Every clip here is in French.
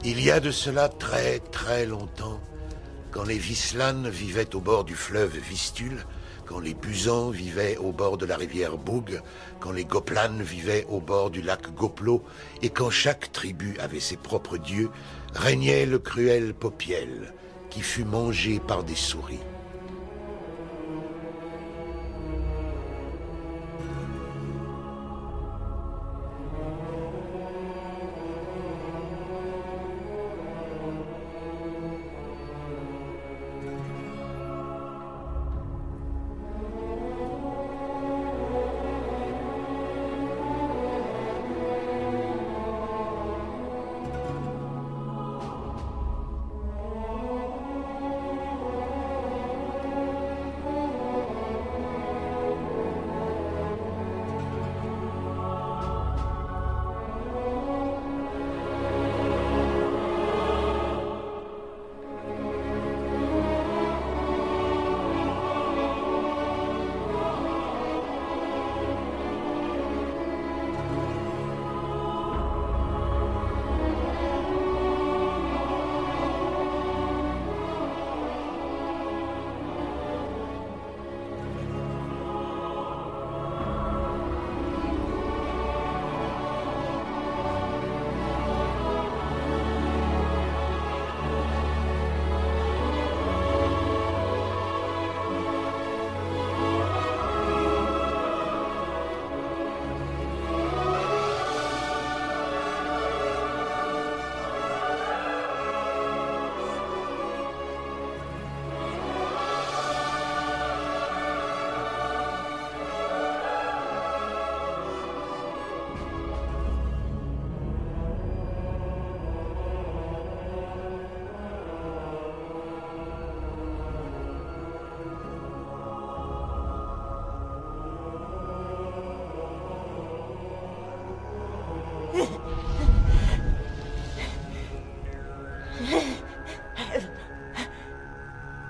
Il y a de cela très très longtemps, quand les Vislanes vivaient au bord du fleuve Vistule, quand les Busans vivaient au bord de la rivière Boug, quand les Goplanes vivaient au bord du lac Goplo, et quand chaque tribu avait ses propres dieux, régnait le cruel Popiel, qui fut mangé par des souris.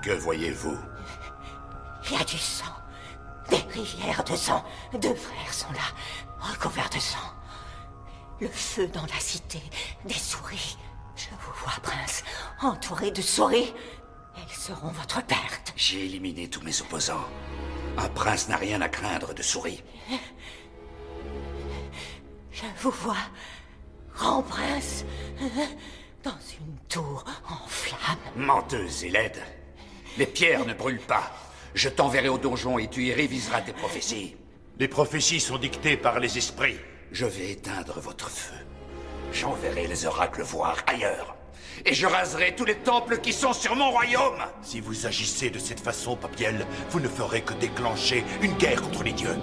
Que voyez-vous? Il y a du sang. Des rivières de sang. Deux frères sont là, recouverts de sang. Le feu dans la cité. Des souris. Je vous vois, prince, entouré de souris. Elles seront votre perte. J'ai éliminé tous mes opposants. Un prince n'a rien à craindre de souris. Je vous vois, grand prince, dans une tour en flammes. Menteuse et laide. Les pierres ne brûlent pas. Je t'enverrai au donjon et tu y réviseras tes prophéties. Les prophéties sont dictées par les esprits. Je vais éteindre votre feu. J'enverrai les oracles voir ailleurs. Et je raserai tous les temples qui sont sur mon royaume. Si vous agissez de cette façon, Popiel, vous ne ferez que déclencher une guerre contre les dieux.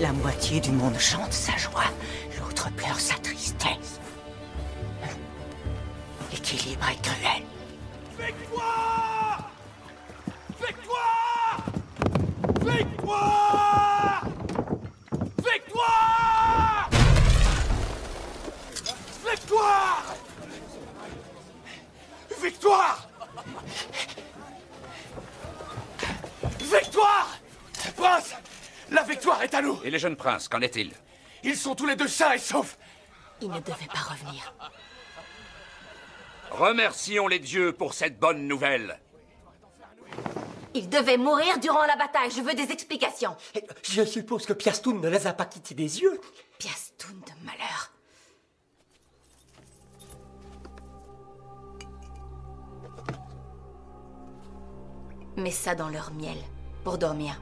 La moitié du monde chante sa joie, l'autre pleure sa tristesse. L'équilibre est cruel. Victoire! Victoire! Victoire! Victoire! Victoire! Victoire! Victoire! Prince! La victoire est à nous! Et les jeunes princes, qu'en est-il? Ils sont tous les deux sains et saufs! Ils ne devaient pas revenir. Remercions les dieux pour cette bonne nouvelle. Ils devaient mourir durant la bataille. Je veux des explications. Je suppose que Piastoun ne les a pas quittés des yeux. Piastoun de malheur. Mets ça dans leur miel, pour dormir.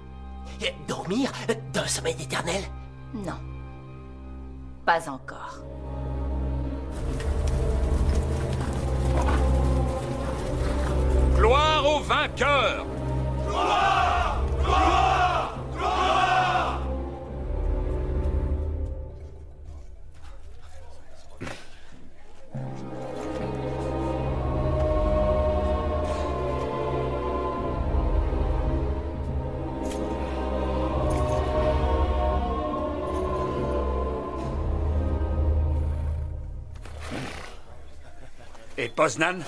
Dormir d'un sommeil éternel? Non. Pas encore. vainqueur. Et Poznan?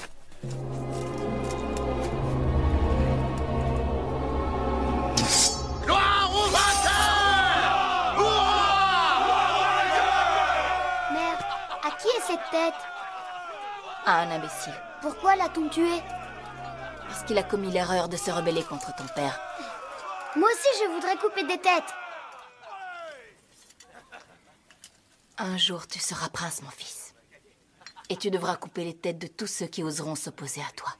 Gloire au vainqueur! Mère, à qui est cette tête? À un imbécile. Pourquoi l'a-t-on tué? Parce qu'il a commis l'erreur de se rebeller contre ton père. Moi aussi, je voudrais couper des têtes. Un jour, tu seras prince, mon fils. Et tu devras couper les têtes de tous ceux qui oseront s'opposer à toi.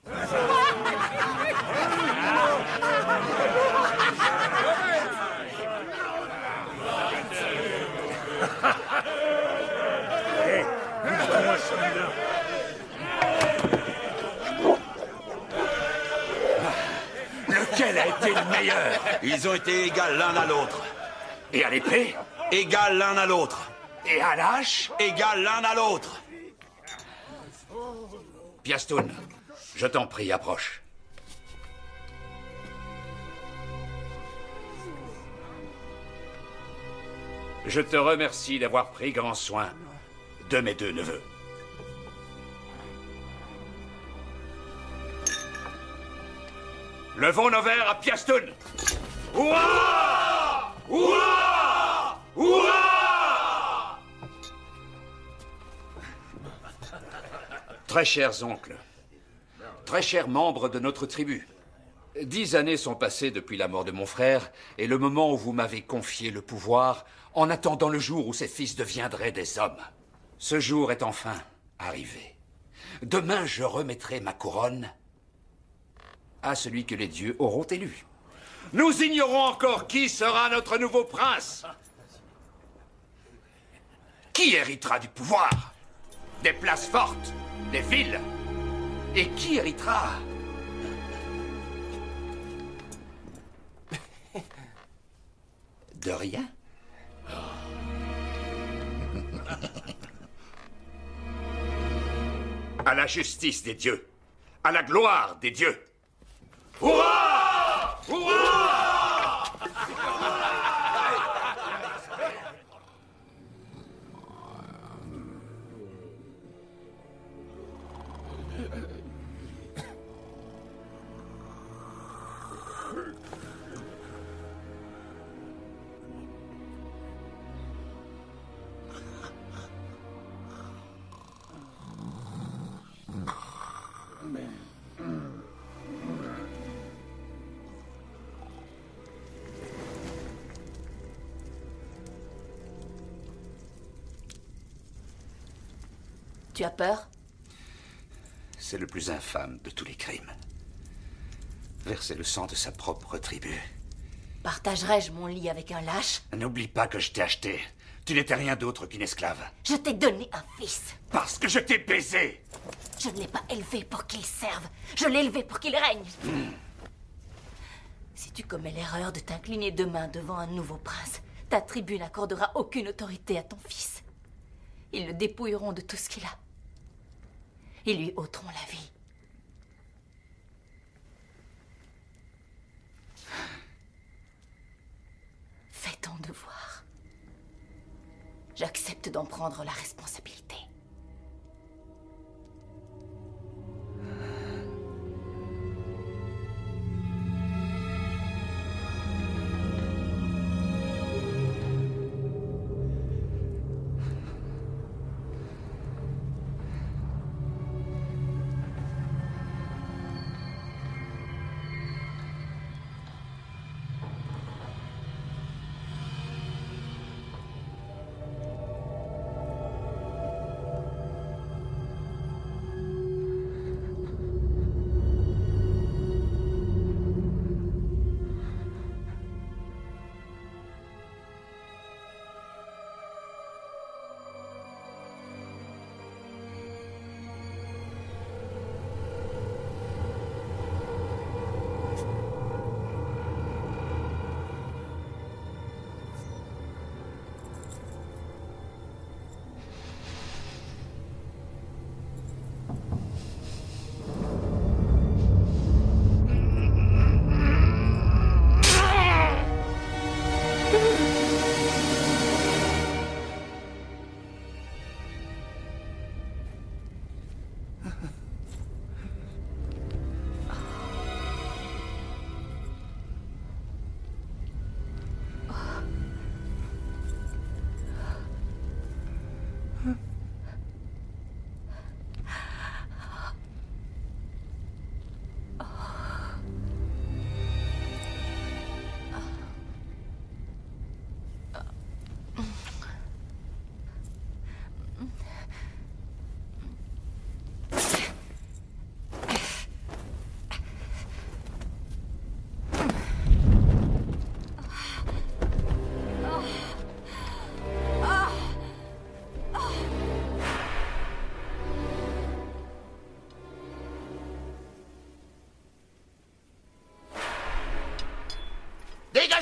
Lequel a été le meilleur? Ils ont été égales l'un à l'autre. Et à l'épée? Égales l'un à l'autre. Et à l'âge? Égales l'un à l'autre. Piastoun, je t'en prie, approche. Je te remercie d'avoir pris grand soin de mes deux neveux. Levons nos verres à Piastoun. Ouah! Ouah! Ouah! Très chers oncles, très chers membres de notre tribu, 10 années sont passées depuis la mort de mon frère et le moment où vous m'avez confié le pouvoir en attendant le jour où ces fils deviendraient des hommes. Ce jour est enfin arrivé. Demain, je remettrai ma couronne à celui que les dieux auront élu. Nous ignorons encore qui sera notre nouveau prince. Qui héritera du pouvoir, des places fortes, des villes? Et qui héritera de rien? À la justice des dieux, à la gloire des dieux. Hurrah! Hurrah! Tu as peur? C'est le plus infâme de tous les crimes. Verser le sang de sa propre tribu. Partagerais-je mon lit avec un lâche? N'oublie pas que je t'ai acheté. Tu n'étais rien d'autre qu'une esclave. Je t'ai donné un fils. Parce que je t'ai baisé. Je ne l'ai pas élevé pour qu'il serve. Je l'ai élevé pour qu'il règne. Si tu commets l'erreur de t'incliner demain devant un nouveau prince, ta tribu n'accordera aucune autorité à ton fils. Ils le dépouilleront de tout ce qu'il a. Ils lui ôteront la vie. Fais ton devoir. J'accepte d'en prendre la responsabilité.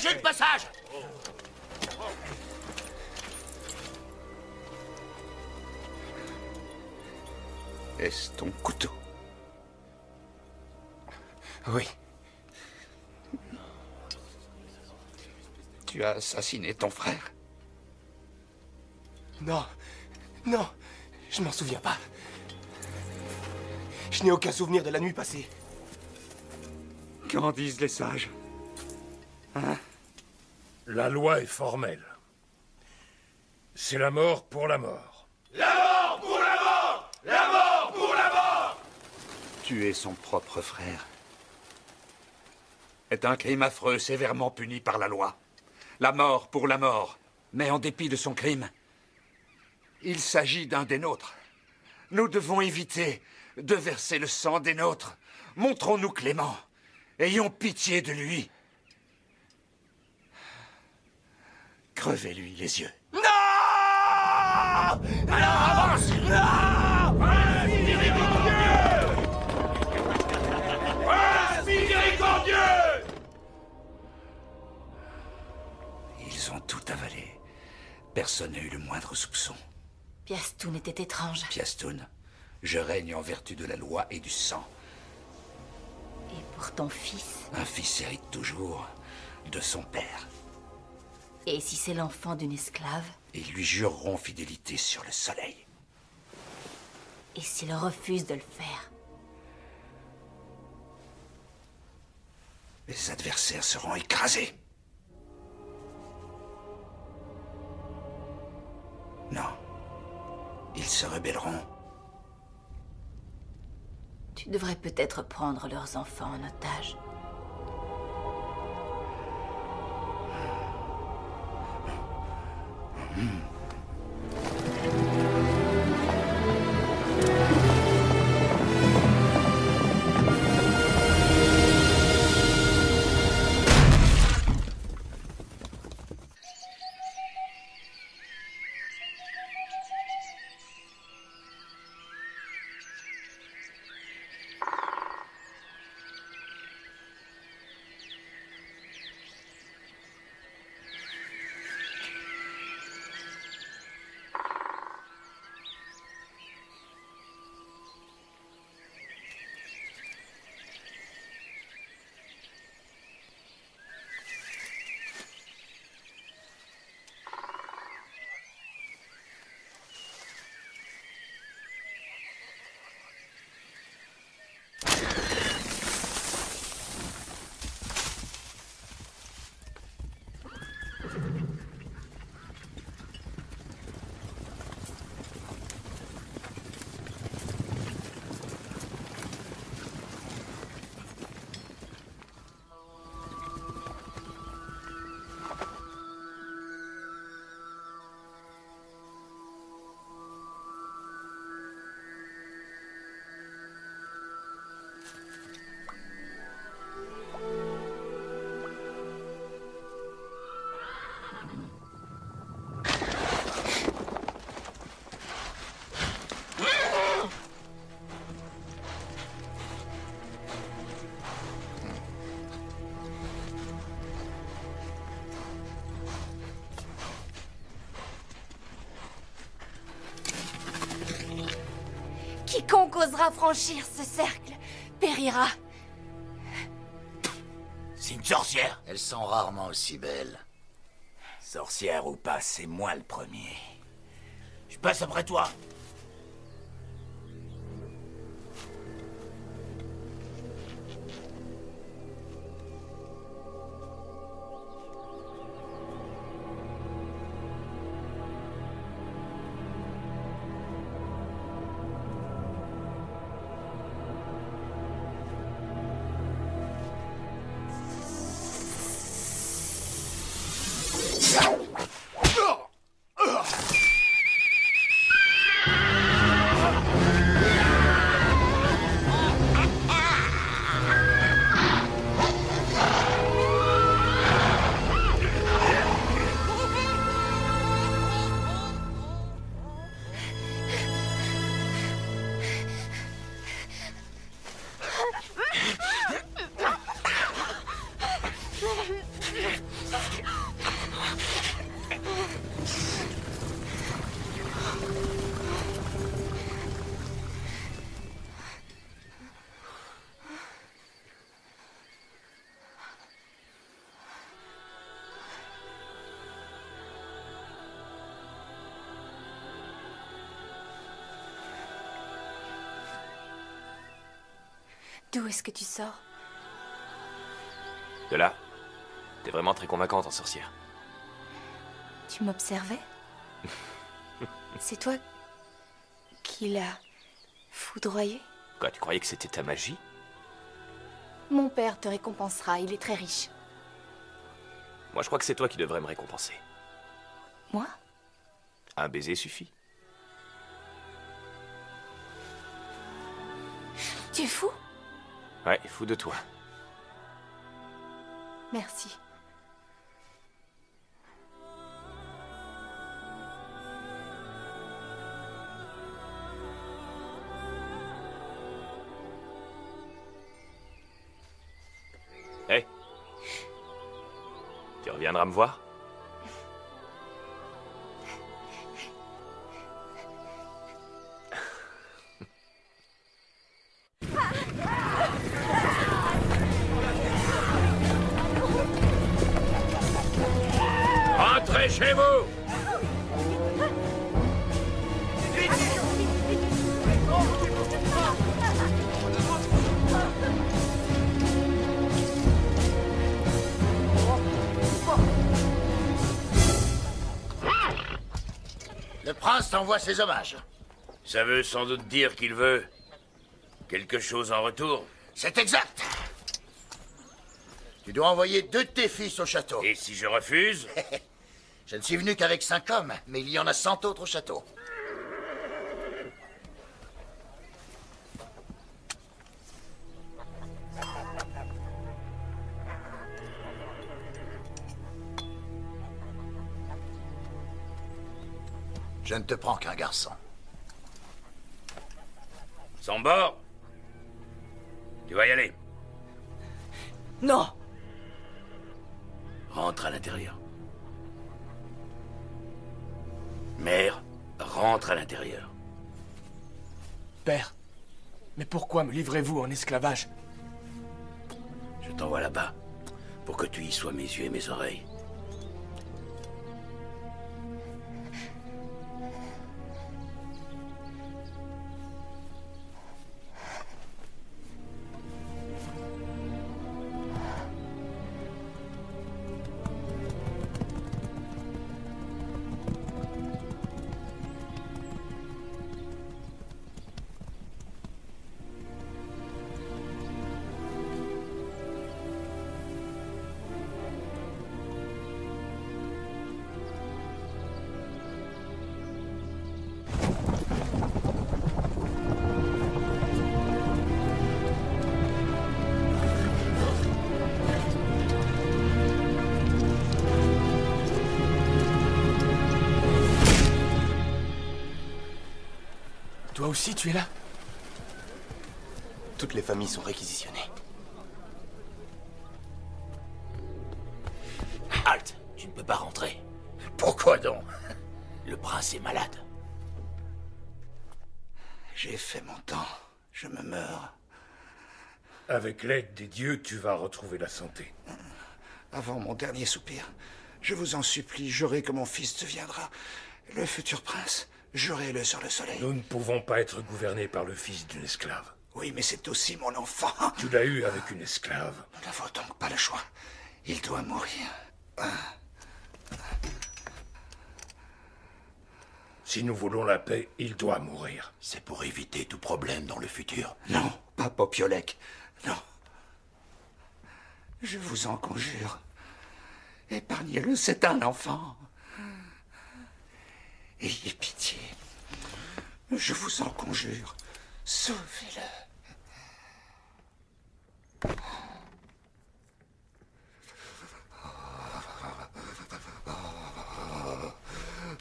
dégagez le passage! Est-ce ton couteau? Oui. Tu as assassiné ton frère? Non. Non. Je m'en souviens pas. Je n'ai aucun souvenir de la nuit passée. Qu'en disent les sages? Hein? La loi est formelle. C'est la mort pour la mort. La mort pour la mort! La mort pour la mort! Tuer son propre frère est un crime affreux, sévèrement puni par la loi. La mort pour la mort. Mais en dépit de son crime, il s'agit d'un des nôtres. Nous devons éviter de verser le sang des nôtres. Montrons-nous cléments. Ayons pitié de lui. Crevez-lui les yeux. Non! Alors avance! Non! Miséricordieux! Ils ont tout avalé. Personne n'a eu le moindre soupçon. Piastoun était étrange. Piastoun, je règne en vertu de la loi et du sang. Et pour ton fils? Un fils hérite toujours de son père. Et si c'est l'enfant d'une esclave? Ils lui jureront fidélité sur le soleil. Et s'il refuse de le faire? Les adversaires seront écrasés. Non. Ils se rebelleront. Tu devrais peut-être prendre leurs enfants en otage. Quiconque osera franchir ce cercle périra. C'est une sorcière. Elles sont rarement aussi belles. Sorcière ou pas, c'est moi le premier. Je passe après toi. D'où est-ce que tu sors? De là, t'es vraiment très convaincante en sorcière. Tu m'observais? C'est toi qui l'as foudroyé? Quoi, tu croyais que c'était ta magie? Mon père te récompensera, il est très riche. Moi, je crois que c'est toi qui devrais me récompenser. Moi? Un baiser suffit. Tu es fou? Ouais, fou de toi. Merci. Hé, tu reviendras me voir? Rentrez chez vous! Le prince t'envoie ses hommages. Ça veut sans doute dire qu'il veut quelque chose en retour. C'est exact. Tu dois envoyer 2 de tes fils au château. Et si je refuse? Je ne suis venu qu'avec 5 hommes, mais il y en a 100 autres au château. Je ne te prends qu'un garçon. Sans bord? Tu vas y aller. Non! Rentre à l'intérieur. Mère, rentre à l'intérieur. Père, mais pourquoi me livrez-vous en esclavage? Je t'envoie là-bas, pour que tu y sois mes yeux et mes oreilles. Toi aussi, tu es là? Toutes les familles sont réquisitionnées. Halte, tu ne peux pas rentrer. Pourquoi donc? Le prince est malade. J'ai fait mon temps. Je me meurs. Avec l'aide des dieux, tu vas retrouver la santé. Avant mon dernier soupir, je vous en supplie, jurez que mon fils deviendra le futur prince. Jurez-le sur le soleil. Nous ne pouvons pas être gouvernés par le fils d'une esclave. Oui, mais c'est aussi mon enfant. Tu l'as eu avec une esclave. Nous n'avons donc pas le choix. Il doit mourir. Si nous voulons la paix, il doit mourir. C'est pour éviter tout problème dans le futur. Non, pas Popiolek. Non. Je vous en conjure. Épargnez-le, c'est un enfant. Ayez pitié. Je vous en conjure. Sauvez-le.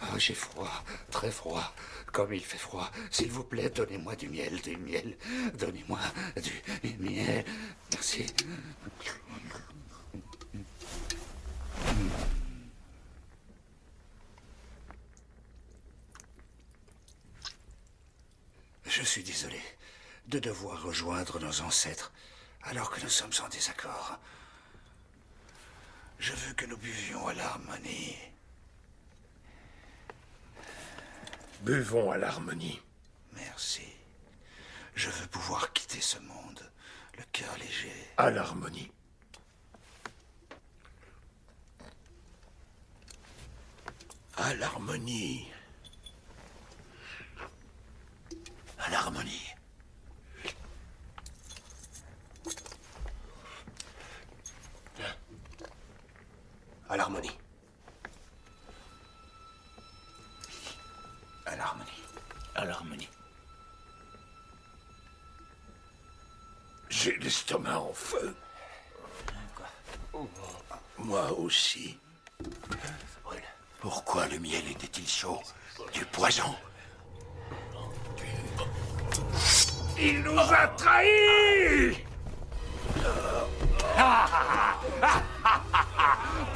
Oh, j'ai froid, très froid. Comme il fait froid, s'il vous plaît, donnez-moi du miel, du miel. Donnez-moi du miel. Merci. Je suis désolé de devoir rejoindre nos ancêtres alors que nous sommes en désaccord. Je veux que nous buvions à l'harmonie. Buvons à l'harmonie. Merci. Je veux pouvoir quitter ce monde le cœur léger. À l'harmonie. À l'harmonie. À l'harmonie. À l'harmonie. À l'harmonie. À l'harmonie. J'ai l'estomac en feu. Moi aussi. Pourquoi le miel était-il chaud? Du poison. Il nous a trahis!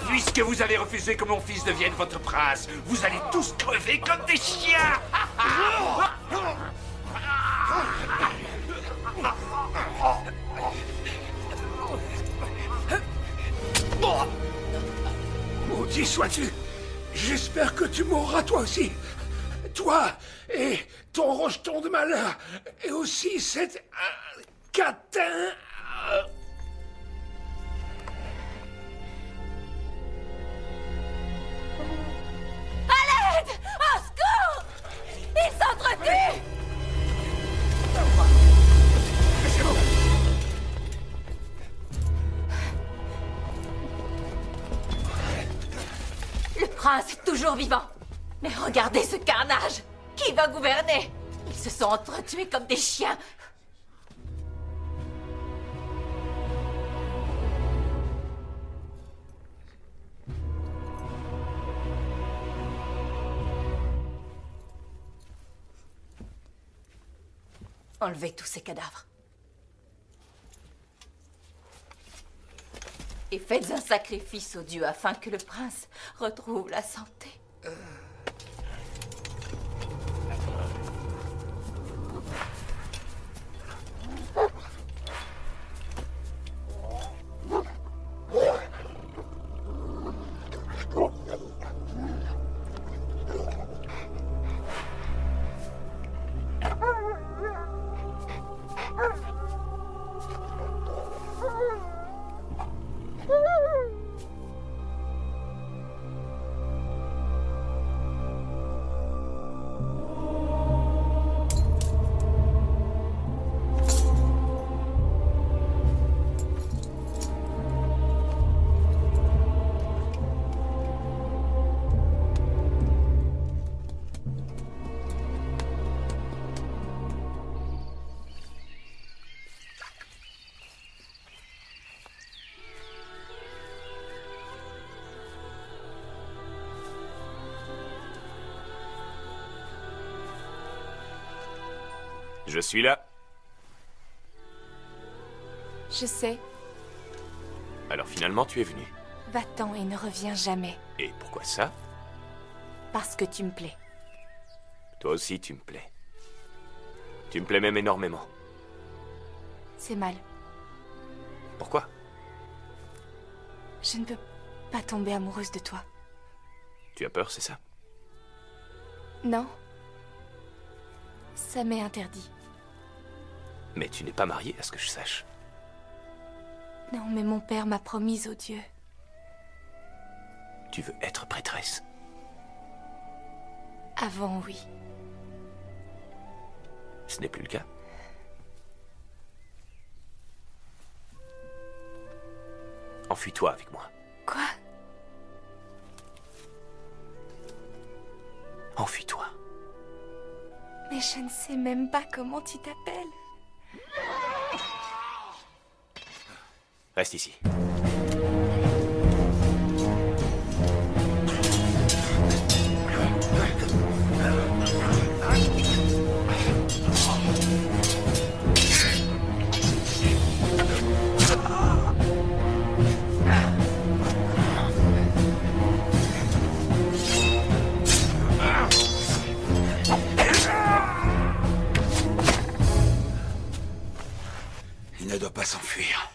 Puisque vous avez refusé que mon fils devienne votre prince, vous allez tous crever comme des chiens. Maudit sois-tu! J'espère que tu mourras toi aussi. Toi et ton rejeton de malheur. Et aussi cet catin. À l'aide! Au secours! Ils s'entretuent! Le prince est toujours vivant. Mais regardez ce carnage! Qui va gouverner? Ils se sont entretués comme des chiens. Enlevez tous ces cadavres. Et faites un sacrifice aux dieux afin que le prince retrouve la santé. Je suis là. Je sais. Alors finalement, tu es venu. Va-t'en et ne reviens jamais. Et pourquoi ça? Parce que tu me plais. Toi aussi, tu me plais. Tu me plais même énormément. C'est mal. Pourquoi? Je ne peux pas tomber amoureuse de toi. Tu as peur, c'est ça? Non. Ça m'est interdit. Mais tu n'es pas mariée, à ce que je sache. Non, mais mon père m'a promise aux dieux. Tu veux être prêtresse? Avant, oui. Ce n'est plus le cas? Enfuis-toi avec moi. Quoi? Enfuis-toi. Mais je ne sais même pas comment tu t'appelles. Reste ici. Il ne doit pas s'enfuir.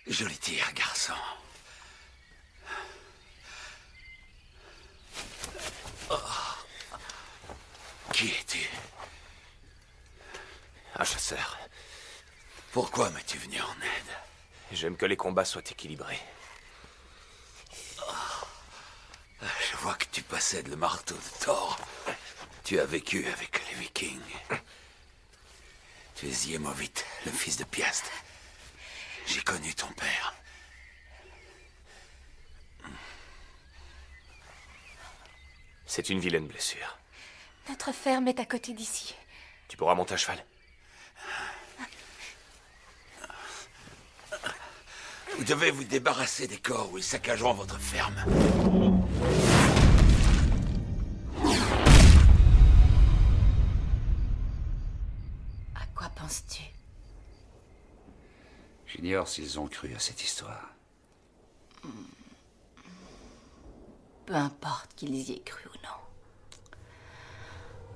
Joli tir, garçon. sœur. Pourquoi m'es-tu venu en aide? J'aime que les combats soient équilibrés. Je vois que tu possèdes le marteau de Thor. Tu as vécu avec les Vikings. Tu es Iemovit, le fils de Piast. J'ai connu ton père. C'est une vilaine blessure. Notre ferme est à côté d'ici. Tu pourras monter à cheval. Vous devez vous débarrasser des corps ou ils saccageront votre ferme. À quoi penses-tu? J'ignore s'ils ont cru à cette histoire. Peu importe qu'ils y aient cru ou non.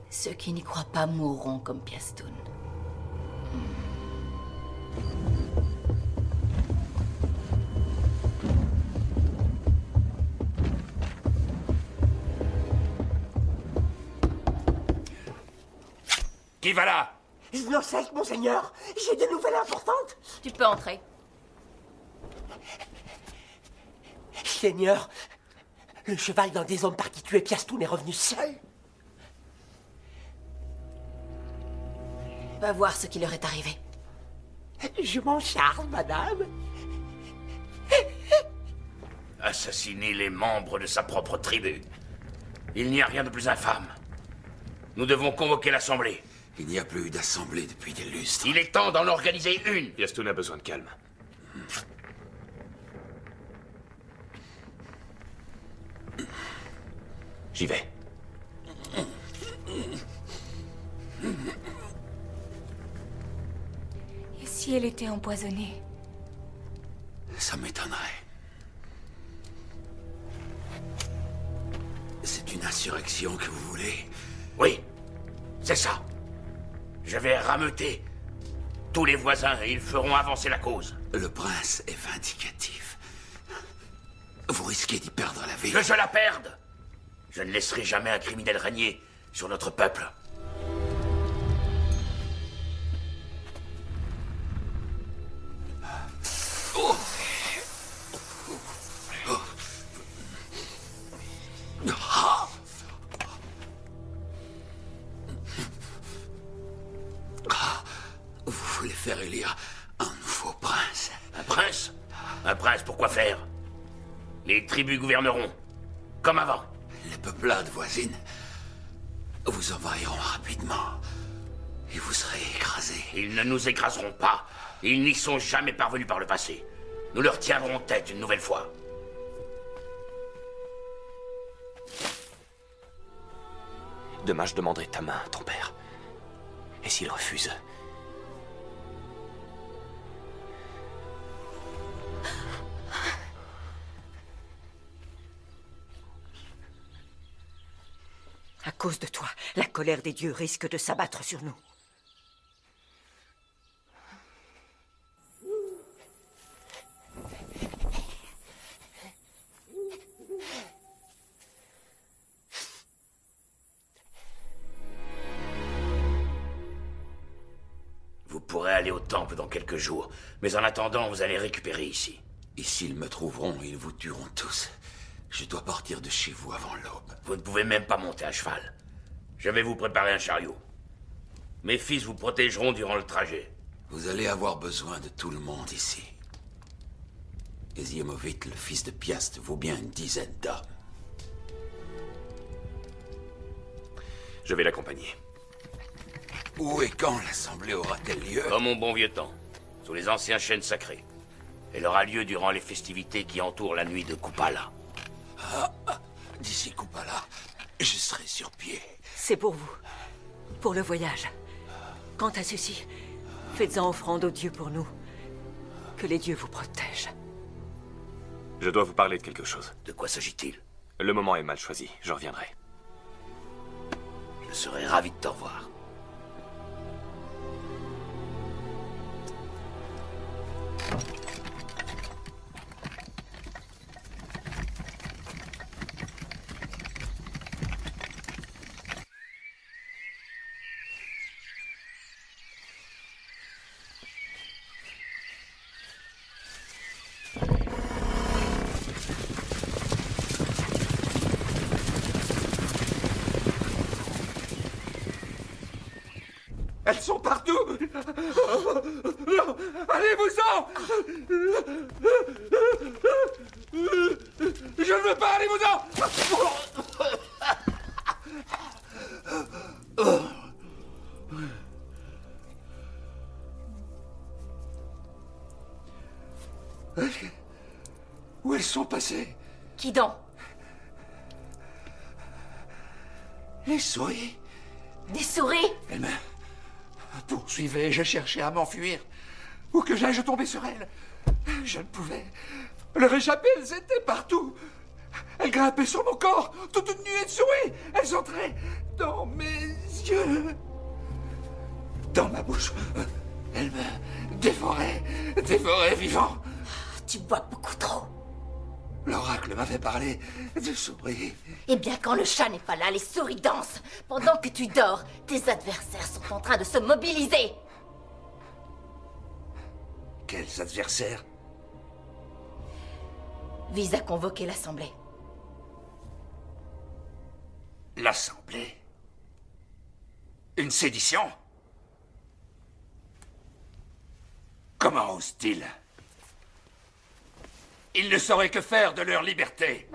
Ceux qui n'y croient pas mourront comme Piastoun. Qui va là? Zlosek, monseigneur, j'ai des nouvelles importantes. Tu peux entrer. Seigneur, le cheval d'un des hommes par qui tuer Piastoun est revenu seul. Va voir ce qui leur est arrivé. Je m'en charge, madame. Assassiner les membres de sa propre tribu. Il n'y a rien de plus infâme. Nous devons convoquer l'assemblée. Il n'y a plus eu d'assemblée depuis des lustres. Il est temps d'en organiser une. Piastoun a besoin de calme. J'y vais. Et si elle était empoisonnée? Ça m'étonnerait. C'est une insurrection que vous voulez? Oui, c'est ça. Je vais rameuter tous les voisins et ils feront avancer la cause. Le prince est vindicatif. Vous risquez d'y perdre la vie. Que je la perde! Je ne laisserai jamais un criminel régner sur notre peuple. Oh. Oh. Ah. Ah. Vous voulez faire élire un nouveau prince? Un prince? Un prince, pourquoi faire? Les tribus gouverneront, comme avant. Les peuplades voisines vous envahiront rapidement. Et vous serez écrasés. Ils ne nous écraseront pas. Ils n'y sont jamais parvenus par le passé. Nous leur tiendrons tête une nouvelle fois. Demain, je demanderai ta main à ton père. Et s'il refuse... À cause de toi, la colère des dieux risque de s'abattre sur nous. Vous pourrez aller au temple dans quelques jours, mais en attendant, vous allez récupérer ici. Et s'ils me trouveront, ils vous tueront tous. Je dois partir de chez vous avant l'aube. Vous ne pouvez même pas monter à cheval. Je vais vous préparer un chariot. Mes fils vous protégeront durant le trajet. Vous allez avoir besoin de tout le monde ici. Et Iemovit, le fils de Piast, vaut bien une dizaine d'hommes. Je vais l'accompagner. Où et quand l'assemblée aura-t-elle lieu? Comme mon bon vieux temps, sous les anciens chênes sacrés. Elle aura lieu durant les festivités qui entourent la nuit de Kupala. D'ici Kupala, je serai sur pied. C'est pour vous. Pour le voyage. Quant à ceci, faites-en offrande aux dieux pour nous. Que les dieux vous protègent. Je dois vous parler de quelque chose. De quoi s'agit-il? Le moment est mal choisi. Je reviendrai. Je serai ravi de te revoir. Elles sont partout. Non, allez-vous-en. Je ne veux pas, allez-vous-en. Où elles sont passées? Qui donc? Les souris. Des souris? Elles me poursuivaient, je cherchais à m'enfuir. Où que j'aille, je tombais sur elles. Je ne pouvais leur échapper, elles étaient partout. Elles grimpaient sur mon corps, toute une nuée de souris. Elles entraient dans mes yeux, dans ma bouche. Elles me dévoraient vivant. Tu bois beaucoup trop. L'oracle m'avait parlé de souris. Eh bien, quand le chat n'est pas là, les souris dansent. Pendant que tu dors, tes adversaires sont en train de se mobiliser. Quels adversaires? Vise à convoquer l'Assemblée. L'Assemblée? Une sédition? Comment ose-t-il? Ils ne sauraient que faire de leur liberté.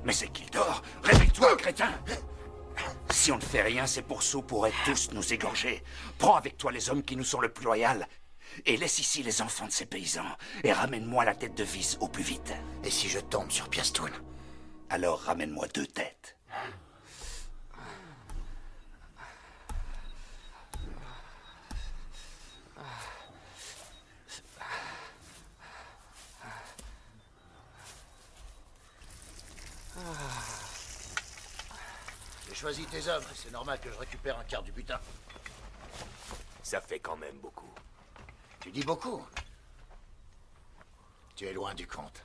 Mais c'est qu'il dort. Réveille-toi, crétin. Si on ne fait rien, ces pourceaux pourraient tous nous égorger. Prends avec toi les hommes qui nous sont le plus loyaux. Et laisse ici les enfants de ces paysans. Et ramène-moi la tête de Vis au plus vite. Et si je tombe sur Piastoun? Alors ramène-moi 2 têtes. J'ai choisi tes hommes, c'est normal que je récupère un quart du butin. Ça fait quand même beaucoup. Tu dis beaucoup. Tu es loin du compte.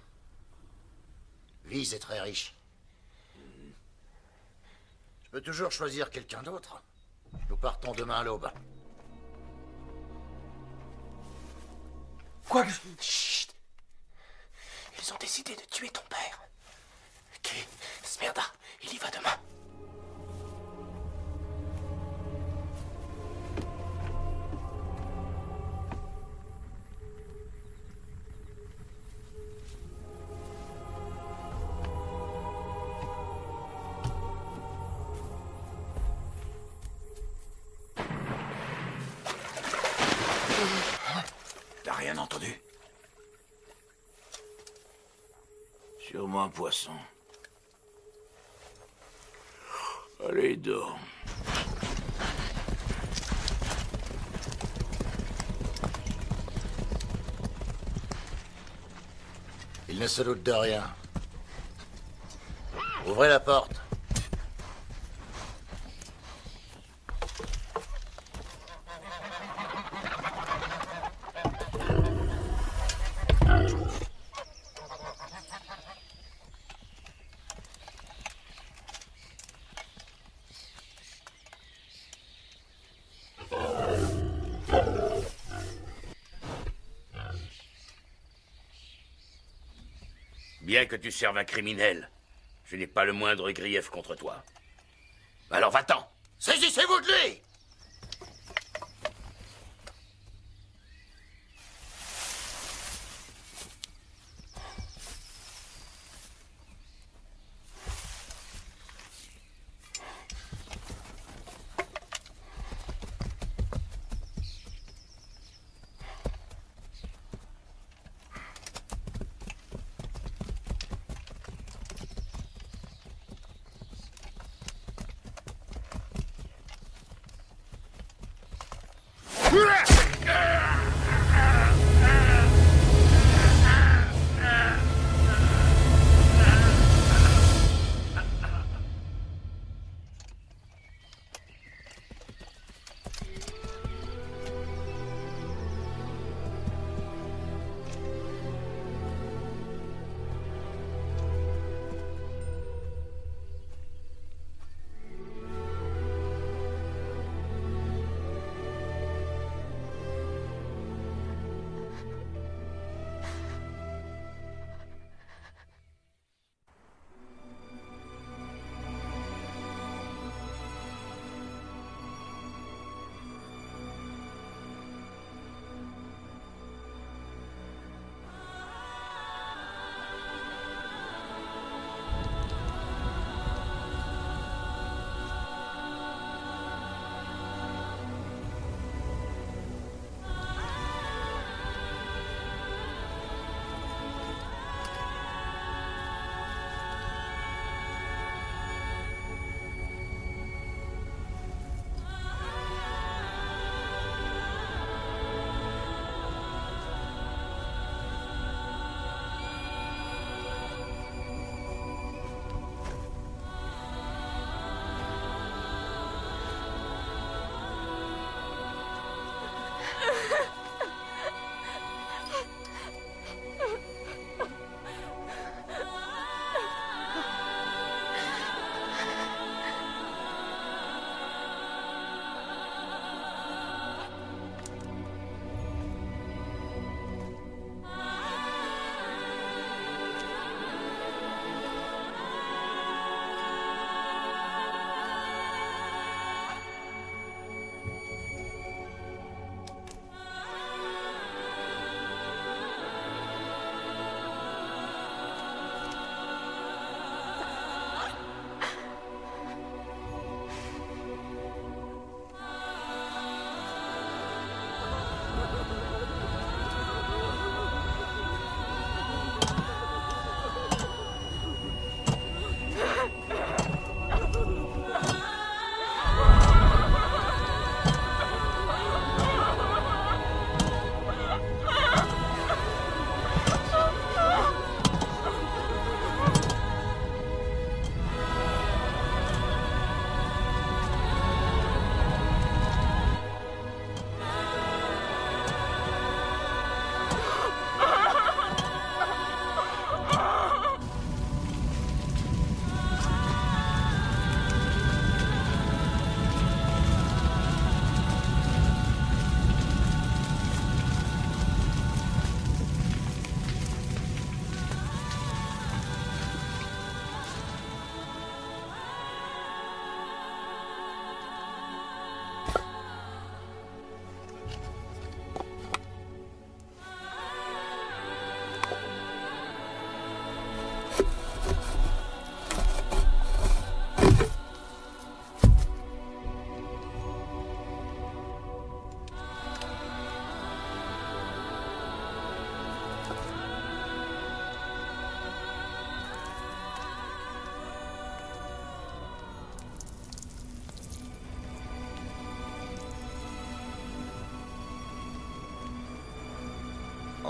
Vise est très riche. Je peux toujours choisir quelqu'un d'autre. Nous partons demain à l'aube. Quoi? Chut. Ils ont décidé de tuer ton père. Qui? Smerda, il y va demain. T'as rien entendu? Sûrement un poisson. Allez, dors. Il ne se doute de rien. Ouvrez la porte. Bien que tu serves un criminel, je n'ai pas le moindre grief contre toi. Alors va-t'en! Saisissez-vous de lui!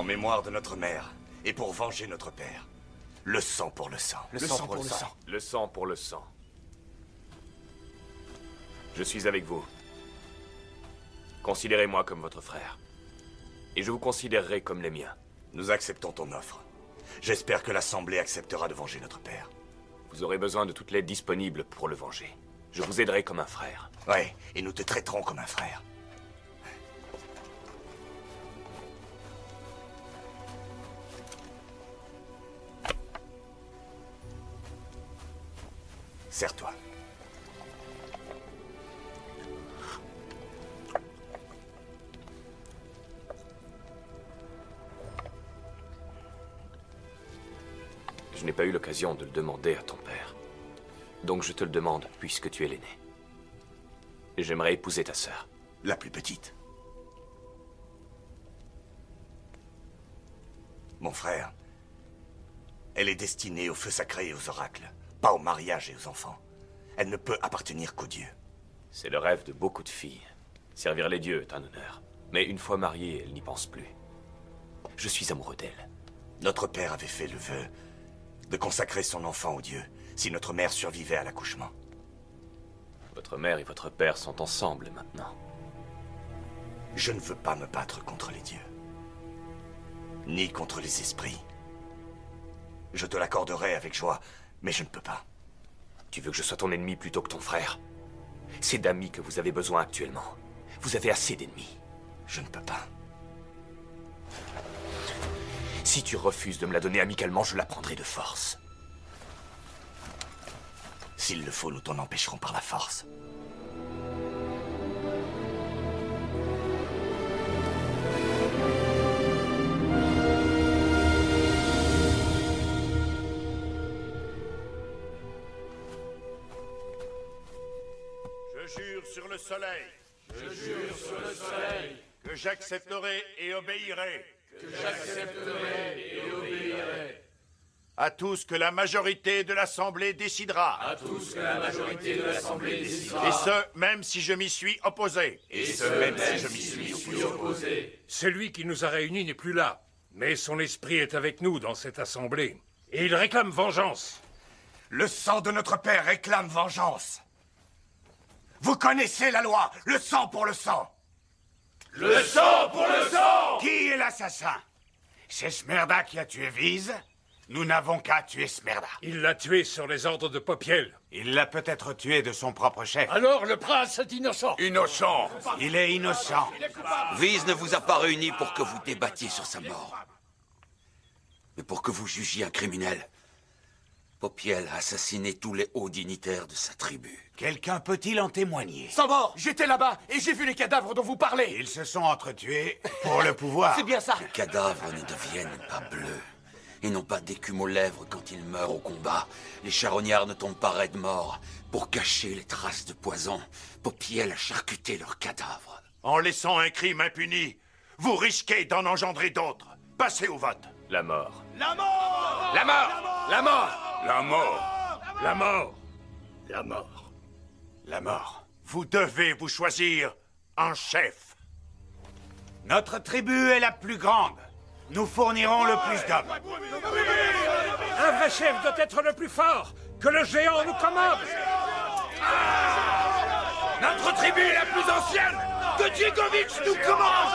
En mémoire de notre mère, et pour venger notre père. Le sang pour le sang. Le sang pour le sang. Le sang pour le sang. Je suis avec vous. Considérez-moi comme votre frère. Et je vous considérerai comme les miens. Nous acceptons ton offre. J'espère que l'Assemblée acceptera de venger notre père. Vous aurez besoin de toute l'aide disponible pour le venger. Je vous aiderai comme un frère. Ouais, et nous te traiterons comme un frère. Serre-toi. Je n'ai pas eu l'occasion de le demander à ton père. Donc je te le demande, puisque tu es l'aîné. J'aimerais épouser ta sœur. La plus petite. Mon frère, elle est destinée au feu sacré et aux oracles, pas au mariage et aux enfants. Elle ne peut appartenir qu'aux dieux. C'est le rêve de beaucoup de filles. Servir les dieux est un honneur. Mais une fois mariée, elle n'y pense plus. Je suis amoureux d'elle. Notre père avait fait le vœu de consacrer son enfant aux dieux, si notre mère survivait à l'accouchement. Votre mère et votre père sont ensemble maintenant. Je ne veux pas me battre contre les dieux. Ni contre les esprits. Je te l'accorderai avec joie, mais je ne peux pas. Tu veux que je sois ton ennemi plutôt que ton frère? C'est d'amis que vous avez besoin actuellement. Vous avez assez d'ennemis. Je ne peux pas. Si tu refuses de me la donner amicalement, je la prendrai de force. S'il le faut, nous t'en empêcherons par la force. Je jure sur le soleil. Je jure sur le soleil. Que j'accepterai et obéirai. Que j'accepterai et obéirai. À tout ce que la majorité de l'Assemblée décidera. À tout ce que la majorité de l'Assemblée décidera. Et ce, même si je m'y suis opposé. Et ce, même si je m'y suis opposé. Celui qui nous a réunis n'est plus là. Mais son esprit est avec nous dans cette Assemblée. Et il réclame vengeance. Le sang de notre père réclame vengeance. Vous connaissez la loi, le sang pour le sang. Le sang pour le sang! Qui est l'assassin? C'est Smerda qui a tué Vise? Nous n'avons qu'à tuer Smerda. Il l'a tué sur les ordres de Popiel. Il l'a peut-être tué de son propre chef. Alors le prince est innocent. Innocent. Il est innocent. Vise ne vous a pas réunis pour que vous débattiez sur sa mort, mais pour que vous jugiez un criminel. Popiel a assassiné tous les hauts dignitaires de sa tribu. Quelqu'un peut-il en témoigner? Sans mort, j'étais là-bas et j'ai vu les cadavres dont vous parlez. Ils se sont entretués pour le pouvoir. C'est bien ça. Les cadavres ne deviennent pas bleus et n'ont pas d'écume aux lèvres quand ils meurent au combat. Les charognards ne tombent pas raides morts. Pour cacher les traces de poison, Popiel a charcuté leurs cadavres. En laissant un crime impuni, vous risquez d'en engendrer d'autres. Passez au vote. La mort. La mort! La mort! La mort! La mort! La mort! La mort. La mort. Vous devez vous choisir un chef. Notre tribu est la plus grande. Nous fournirons le plus d'hommes. Un vrai chef doit être le plus fort. Que le géant nous commande. Notre tribu est la plus ancienne. Que Diegovic nous commande.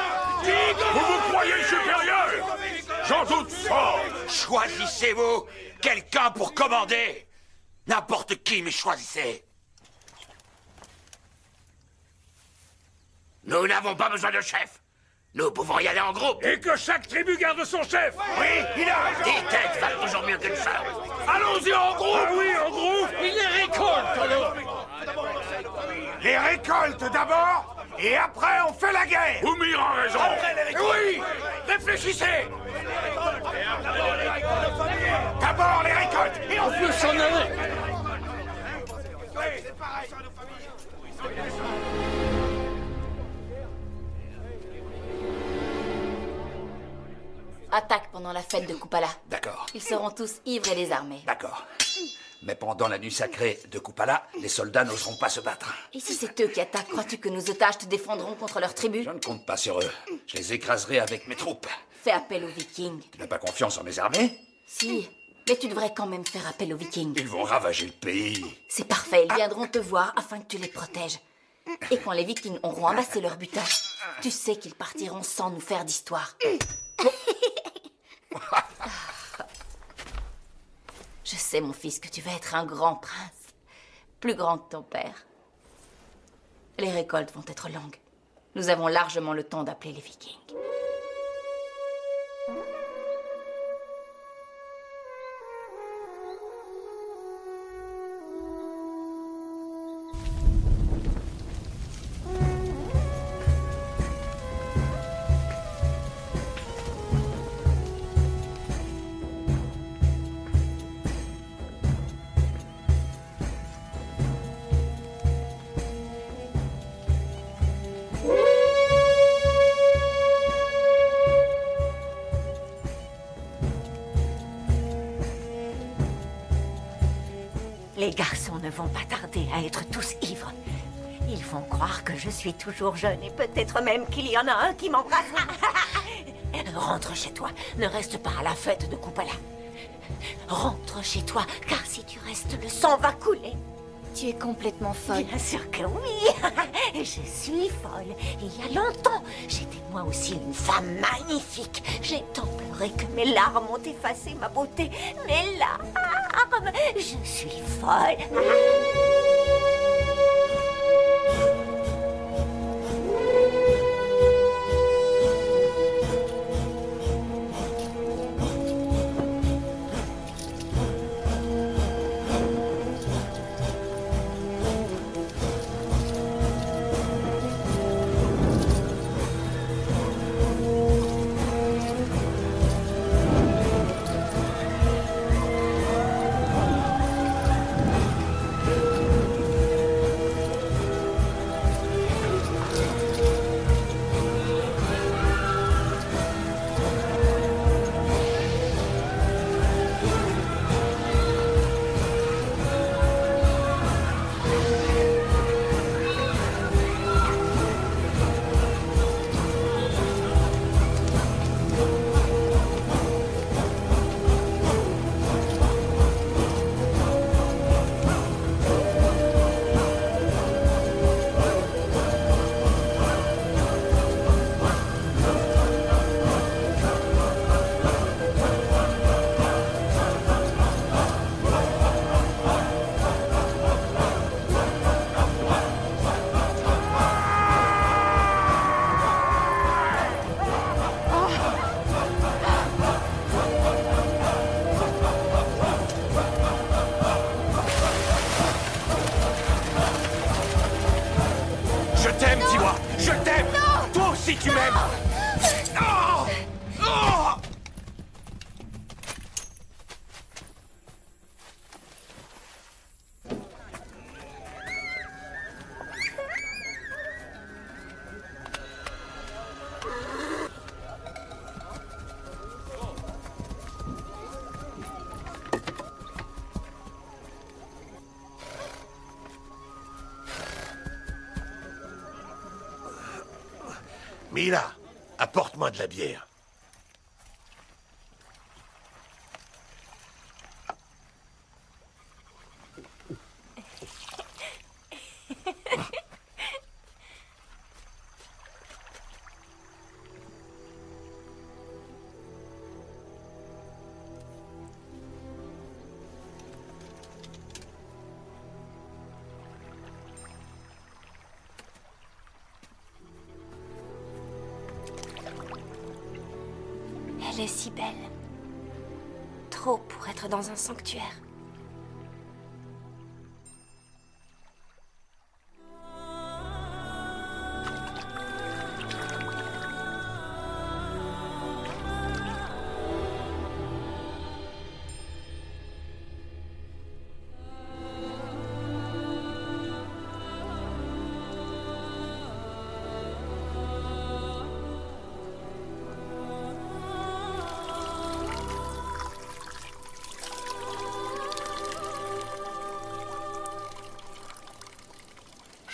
Vous vous croyez supérieur? J'en doute fort. Choisissez-vous quelqu'un pour commander. N'importe qui, mais choisissez. Nous n'avons pas besoin de chef. Nous pouvons y aller en groupe. Et que chaque tribu garde son chef. Oui, il a raison. 10 têtes valent toujours mieux qu'une seule. Allons-y en groupe. Ah oui, en groupe. Il les récolte, alors. Les récoltes d'abord, et après on fait la guerre. Oumir a raison. Oui, réfléchissez. D'abord les récoltes, et On peut s'en aller. Attaque pendant la fête de Kupala. D'accord. Ils seront tous ivres et désarmés. D'accord. Mais pendant la nuit sacrée de Kupala, les soldats n'oseront pas se battre. Et si c'est eux qui attaquent, crois-tu que nos otages te défendront contre leur tribu? Je ne compte pas sur eux. Je les écraserai avec mes troupes. Fais appel aux Vikings. Tu n'as pas confiance en mes armées? Si, mais tu devrais quand même faire appel aux Vikings. Ils vont ravager le pays. C'est parfait, ils viendront te voir afin que tu les protèges. Et quand les Vikings auront amassé leur butin, tu sais qu'ils partiront sans nous faire d'histoire. Je sais, mon fils, que tu vas être un grand prince. Plus grand que ton père. Les récoltes vont être longues. Nous avons largement le temps d'appeler les Vikings. Les garçons ne vont pas tarder à être tous ivres. Ils vont croire que je suis toujours jeune et peut-être même qu'il y en a un qui m'embrasse. Rentre chez toi, ne reste pas à la fête de Kupala. Rentre chez toi, car si tu restes, le sang va couler. Tu es complètement folle. Bien sûr que oui. Je suis folle. Il y a longtemps, j'étais moi aussi une femme magnifique. J'ai tant pleuré que mes larmes ont effacé ma beauté. Mes larmes. Je suis folle. Si tu m'aimes. Oh oh Mila, apporte-moi de la bière. Elle est si belle. Trop pour être dans un sanctuaire.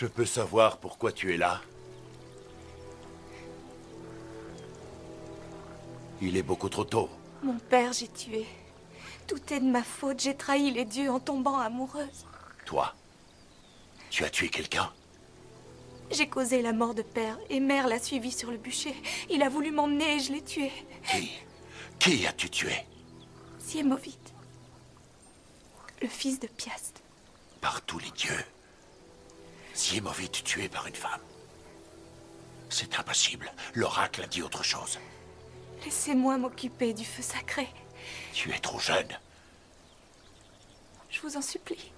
Je peux savoir pourquoi tu es là? Il est beaucoup trop tôt. Mon père, j'ai tué. Tout est de ma faute. J'ai trahi les dieux en tombant amoureuse. Toi, tu as tué quelqu'un? J'ai causé la mort de père et mère l'a suivi sur le bûcher. Il a voulu m'emmener et je l'ai tué. Qui as-tu tué? Siemovite, le fils de Piast. Par tous les dieux. Siemovite tué par une femme. C'est impossible. L'oracle a dit autre chose. Laissez-moi m'occuper du feu sacré. Tu es trop jeune. Je vous en supplie.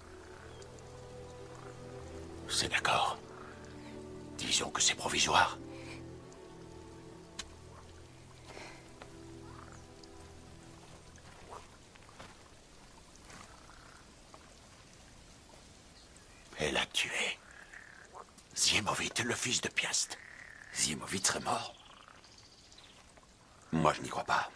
C'est d'accord. Disons que c'est provisoire. Elle a tué Siemovite, le fils de Piast. Siemovite serait mort? Moi, je n'y crois pas.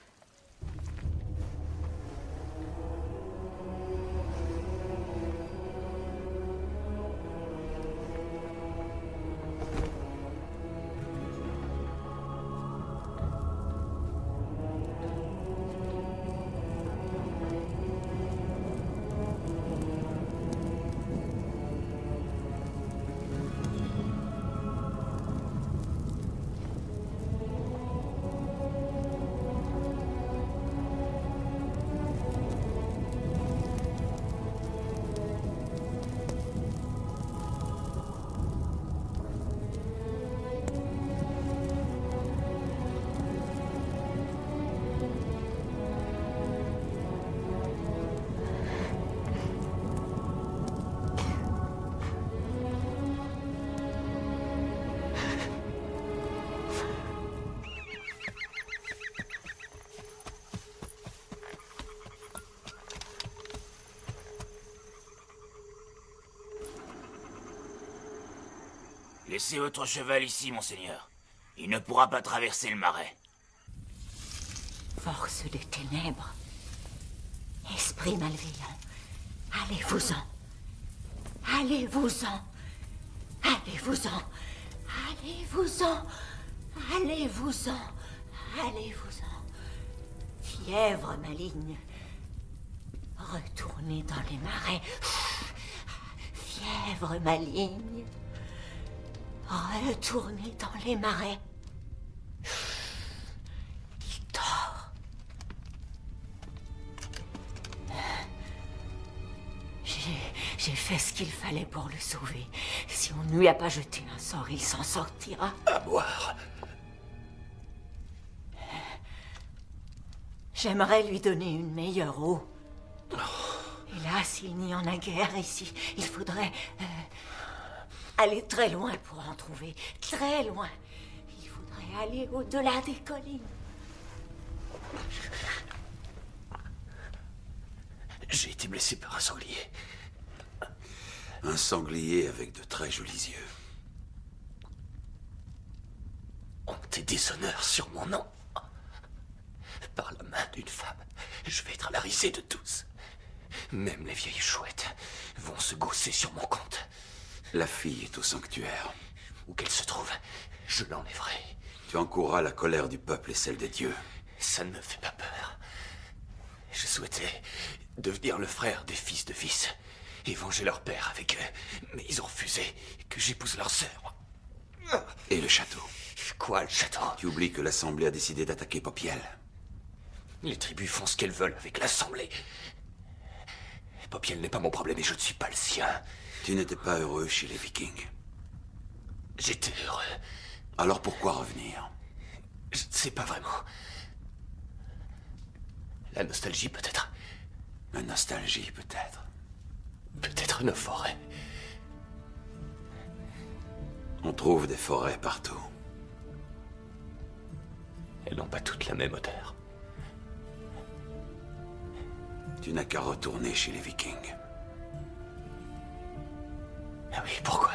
Laissez votre cheval ici, monseigneur. Il ne pourra pas traverser le marais. Force des ténèbres. Esprit malveillant. Allez-vous-en. Allez-vous-en. Allez-vous-en. Allez-vous-en. Allez-vous-en. Allez-vous-en. Fièvre maligne. Retournez dans les marais. Fièvre maligne. Retournez dans les marais. Il dort. J'ai fait ce qu'il fallait pour le sauver. Si on ne lui a pas jeté un sort, il s'en sortira. À boire. J'aimerais lui donner une meilleure eau. Hélas, il n'y en a guère ici. Il faudrait aller très loin pour en trouver. Très loin. Il faudrait aller au-delà des collines. J'ai été blessé par un sanglier. Un sanglier avec de très jolis yeux. Honte et déshonneur sur mon nom. Par la main d'une femme, je vais être la risée de tous. Même les vieilles chouettes vont se gausser sur mon compte. La fille est au sanctuaire. Où qu'elle se trouve, je l'enlèverai. Tu encourras la colère du peuple et celle des dieux. Ça ne me fait pas peur. Je souhaitais devenir le frère des fils de Vis et venger leur père avec eux. Mais ils ont refusé que j'épouse leur sœur. Et le château? Quoi, le château? Tu oublies que l'Assemblée a décidé d'attaquer Popiel. Les tribus font ce qu'elles veulent avec l'Assemblée. Popiel n'est pas mon problème et je ne suis pas le sien. Tu n'étais pas heureux chez les Vikings. J'étais heureux. Alors pourquoi revenir? Je ne sais pas vraiment. La nostalgie, peut-être. La nostalgie, peut-être. Peut-être nos forêts. On trouve des forêts partout. Elles n'ont pas toutes la même odeur. Tu n'as qu'à retourner chez les Vikings. Ah oui, pourquoi?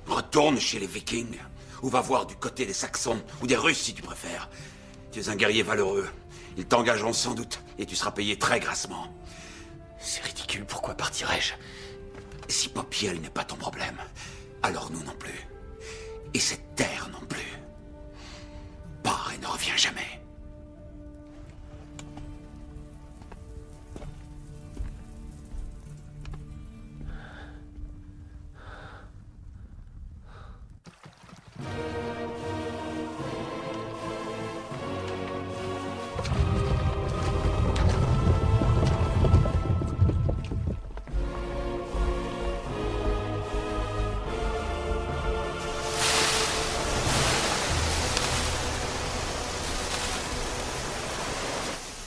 Retourne chez les Vikings, ou va voir du côté des Saxons, ou des Russes si tu préfères. Tu es un guerrier valeureux. Ils t'engageront sans doute, et tu seras payé très grassement. C'est ridicule, pourquoi partirais-je? Si Popiel n'est pas ton problème, alors nous non plus. Et cette terre non plus. Pars et ne reviens jamais.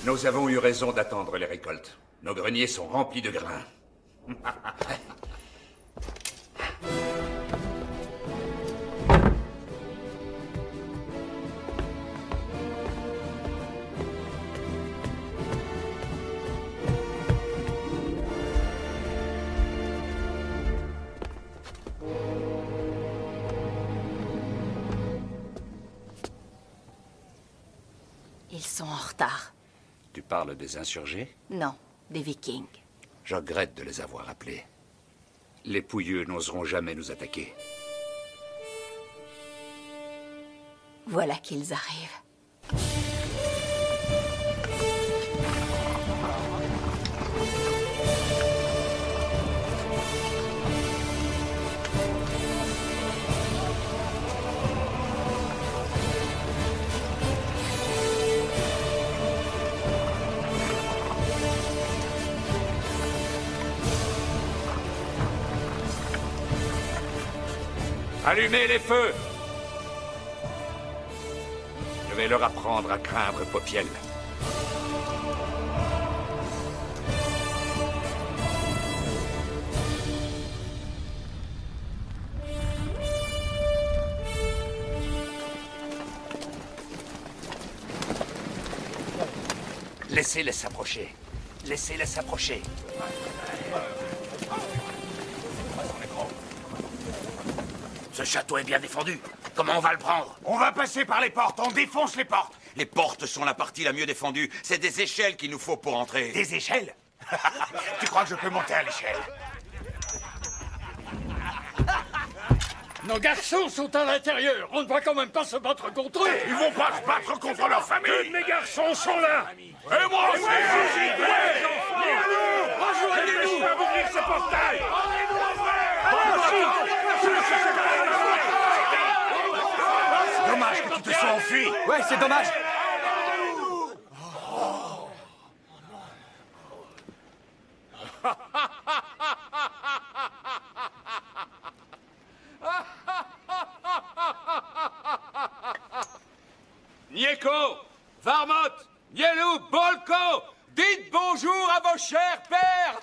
Nous avons eu raison d'attendre les récoltes. Nos greniers sont remplis de grains. Ils sont en retard. Tu parles des insurgés? Non, des Vikings. Je regrette de les avoir appelés. Les Pouilleux n'oseront jamais nous attaquer. Voilà qu'ils arrivent. Allumez les feux! Je vais leur apprendre à craindre Popiel. Laissez-les s'approcher. Laissez-les s'approcher. Ce château est bien défendu. Comment on va le prendre? On va passer par les portes, on défonce les portes. Les portes sont la partie la mieux défendue. C'est des échelles qu'il nous faut pour entrer. Des échelles? Tu crois que je peux monter à l'échelle? Nos garçons sont à l'intérieur. On ne va quand même pas se battre contre eux. Ils vont pas se battre contre leur famille. Tous mes garçons sont là. Et moi aussi. Rejoignez-nous. Je vais ouvrir ce portail. Dommage que tu te sois enfui. Ouais, c'est dommage. Nieko, Varmot, Nielou, Bolko, dites bonjour à vos chers pères.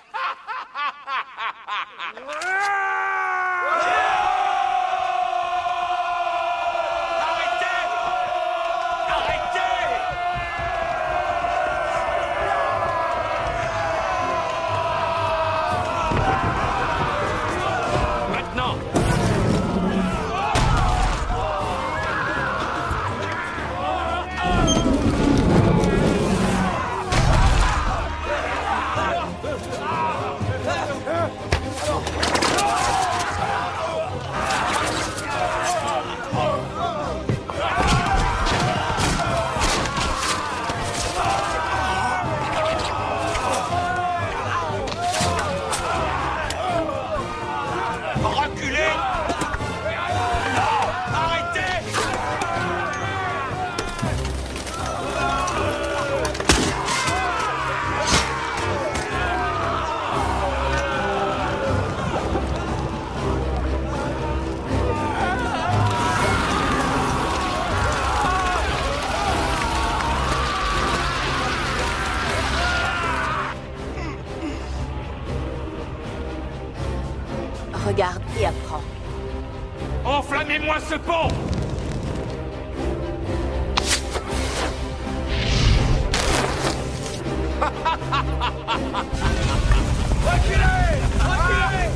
Regarde et apprends. Enflammez-moi ce pont! Reculez! Reculez!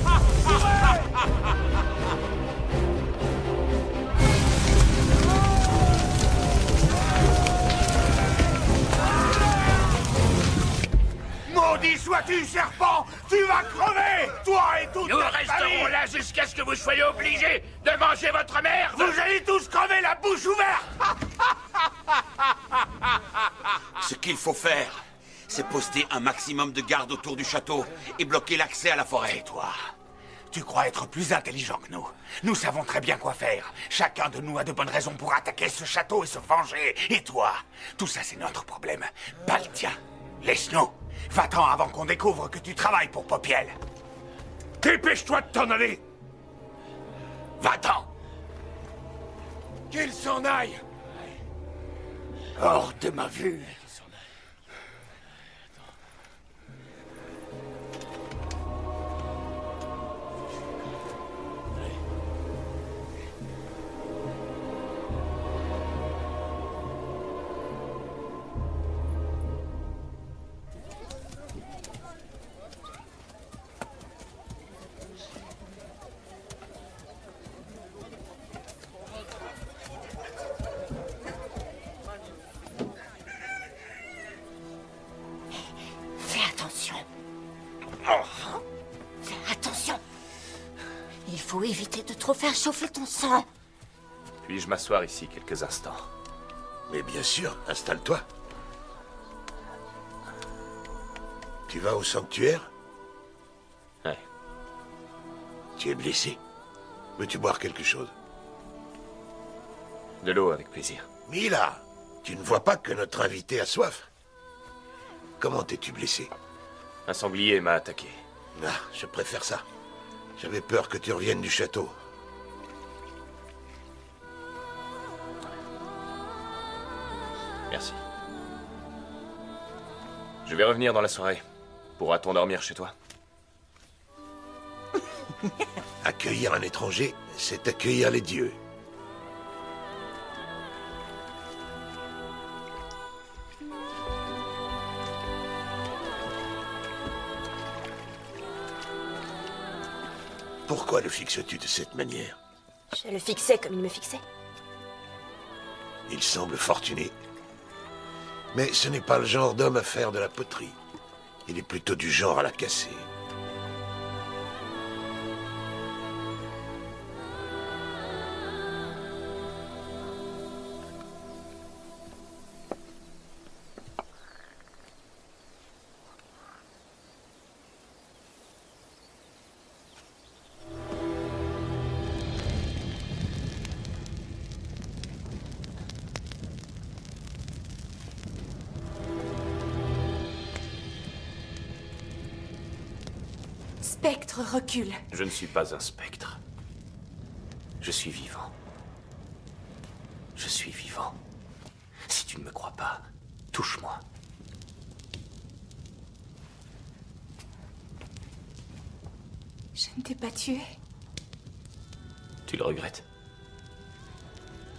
Maudit Maudit sois-tu, serpent! Tu vas crever! Toi et toute Nous ta resterons famille! là jusqu'à ce que vous soyez obligés de manger votre merde! Vous allez tous crever la bouche ouverte! Ce qu'il faut faire, c'est poster un maximum de gardes autour du château et bloquer l'accès à la forêt. Et toi, tu crois être plus intelligent que nous? Nous savons très bien quoi faire. Chacun de nous a de bonnes raisons pour attaquer ce château et se venger. Et toi, tout ça c'est notre problème, pas le tien. Laisse-nous. Va-t'en avant qu'on découvre que tu travailles pour Popiel. Dépêche-toi de t'en aller. Va-t'en. Qu'il s'en aille. Hors de ma vue. Il faut éviter de trop faire chauffer ton sang. Puis-je m'asseoir ici quelques instants? Mais bien sûr, installe-toi. Tu vas au sanctuaire? Ouais. Tu es blessé. Veux-tu boire quelque chose? De l'eau, avec plaisir. Mila, tu ne vois pas que notre invité a soif? Comment t'es-tu blessé? Un sanglier m'a attaqué. Ah, je préfère ça. J'avais peur que tu reviennes du château. Merci. Je vais revenir dans la soirée. Pourra-t-on dormir chez toi? Accueillir un étranger, c'est accueillir les dieux. Pourquoi le fixes-tu de cette manière? Je le fixais comme il me fixait. Il semble fortuné. Mais ce n'est pas le genre d'homme à faire de la poterie. Il est plutôt du genre à la casser. Spectre, recule. Je ne suis pas un spectre. Je suis vivant. Je suis vivant. Si tu ne me crois pas, touche-moi. Je ne t'ai pas tué. Tu le regrettes?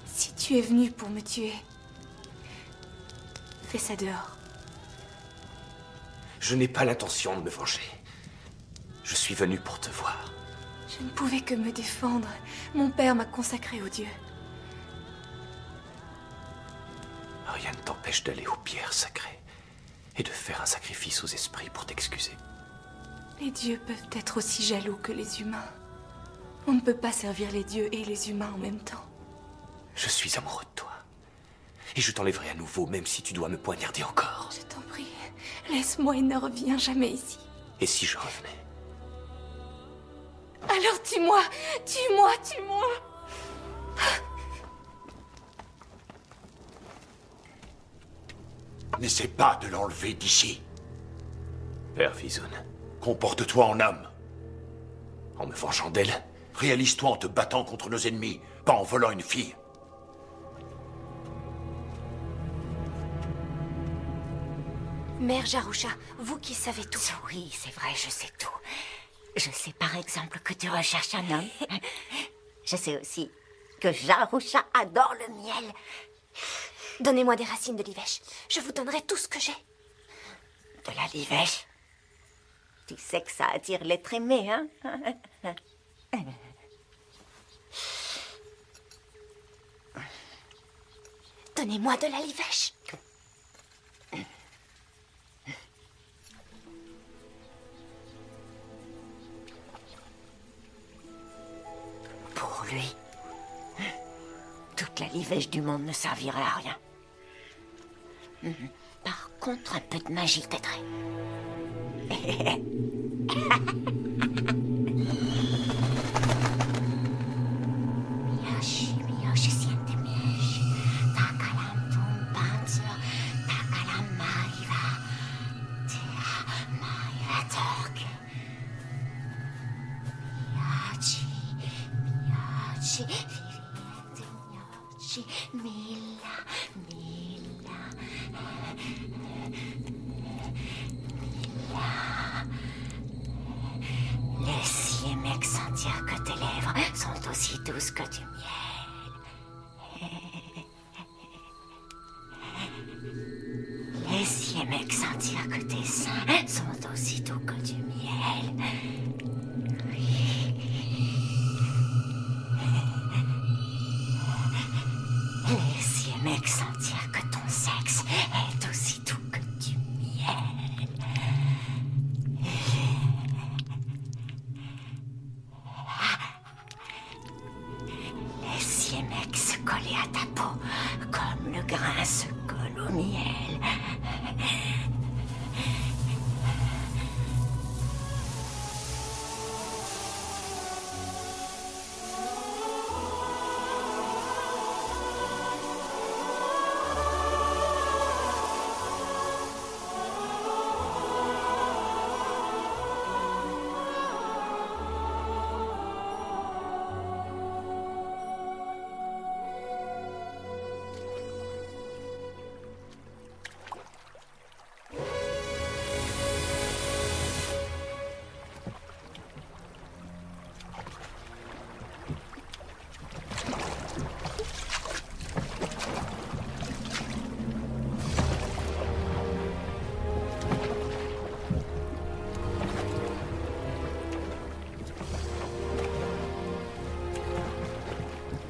Si tu es venu pour me tuer, fais ça dehors. Je n'ai pas l'intention de me venger. Je suis venu pour te voir. Je ne pouvais que me défendre. Mon père m'a consacré aux dieux. Rien ne t'empêche d'aller aux pierres sacrées et de faire un sacrifice aux esprits pour t'excuser. Les dieux peuvent être aussi jaloux que les humains. On ne peut pas servir les dieux et les humains en même temps. Je suis amoureux de toi. Et je t'enlèverai à nouveau, même si tu dois me poignarder encore. Je t'en prie, laisse-moi et ne reviens jamais ici. Et si je revenais? Alors tue-moi! Tue-moi! Tue-moi! N'essaie pas de l'enlever d'ici. Père Vizun. Comporte-toi en homme. En me vengeant d'elle? Réalise-toi en te battant contre nos ennemis, pas en volant une fille. Mère Jarusha, vous qui savez tout. Oui, c'est vrai, je sais tout. Je sais par exemple que tu recherches un homme. Je sais aussi que Jarusha adore le miel. Donnez-moi des racines de livèche. Je vous donnerai tout ce que j'ai. De la livèche? Tu sais que ça attire l'être aimé, hein? Donnez-moi de la livèche. l'ivèche du monde ne servirait à rien. Par contre, un peu de magie t'aiderait. Miyoshi, Miyoshi, siente Miyoshi. Takalam tumpanzo, takalam maiva. Tia maiva torque. Miyoshi, Miyoshi, viviente Miyoshi, milla, milla. Laisse mec sentir que tes lèvres sont aussi douces que du miel. Laisse mec sentir que tes seins sont aussi doux que du miel. Laisse mec sentir que ton sexe est aussi doux que du miel. Laisse mec se coller à ta peau comme le grain se colle au miel.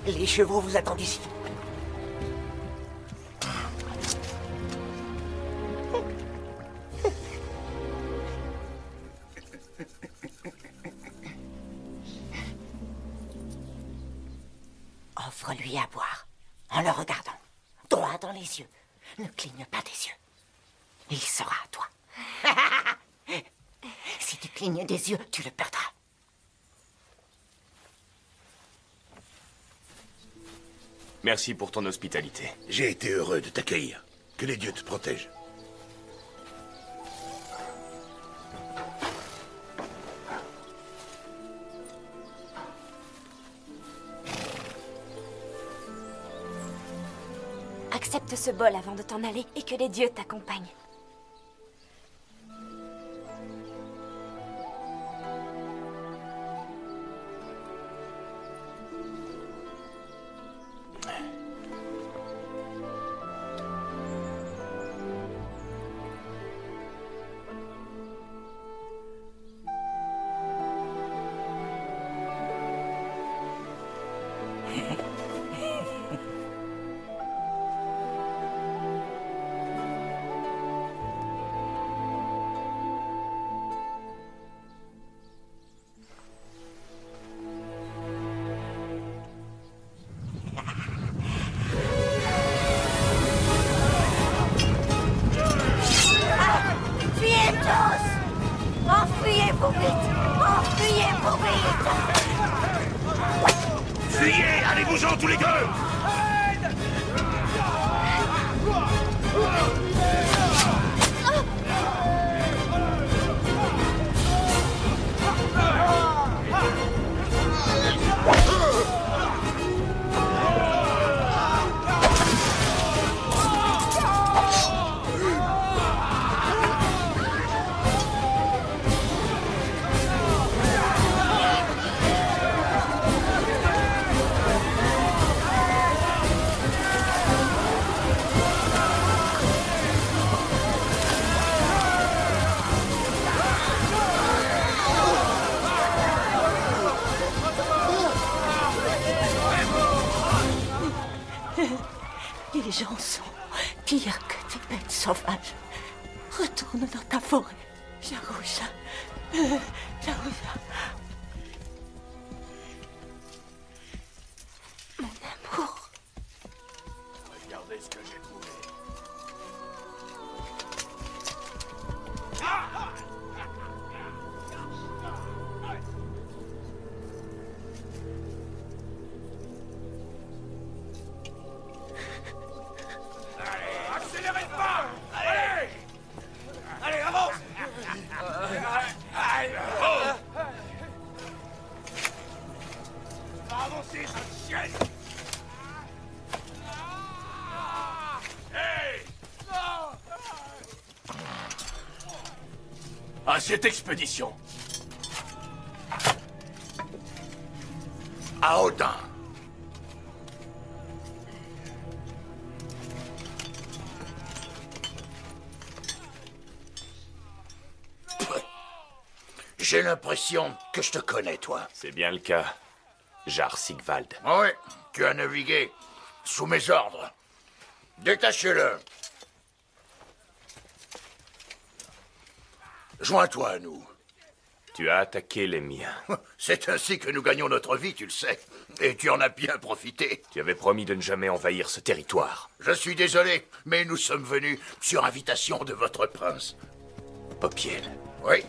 Les chevaux vous attendent ici. Offre-lui à boire, en le regardant, droit dans les yeux. Ne cligne pas des yeux. Il sera à toi. Si tu clignes des yeux, tu le perdras. Merci pour ton hospitalité. J'ai été heureux de t'accueillir. Que les dieux te protègent. Accepte ce bol avant de t'en aller et que les dieux t'accompagnent. Fuyez tous! Enfuyez-vous vite! Enfuyez-vous vite! Fuyez! Allez-vous-en tous les deux! Les gens sont pires que des bêtes sauvages. Retourne dans ta forêt, Jarouja. Jarouja. Mon amour. ce que j'ai trouvé. Accélérez pas! Allez! Allez, avance! Allez, va avancer, cette chienne! Hey! À cette expédition. À Odin. J'ai l'impression que je te connais, toi. C'est bien le cas, Jarl Sigvald. Oui, tu as navigué sous mes ordres. Détachez-le. Joins-toi à nous. Tu as attaqué les miens. C'est ainsi que nous gagnons notre vie, tu le sais. Et tu en as bien profité. Tu avais promis de ne jamais envahir ce territoire. Je suis désolé, mais nous sommes venus sur invitation de votre prince. Popiel. Oui,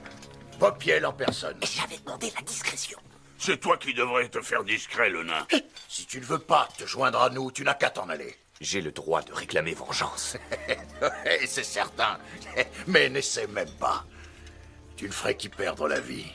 Popiel en personne. J'avais demandé la discrétion. C'est toi qui devrais te faire discret, le nain. Si tu ne veux pas te joindre à nous, tu n'as qu'à t'en aller. J'ai le droit de réclamer vengeance. C'est certain. Mais n'essaie même pas. Tu ne ferais qu'y perdre la vie.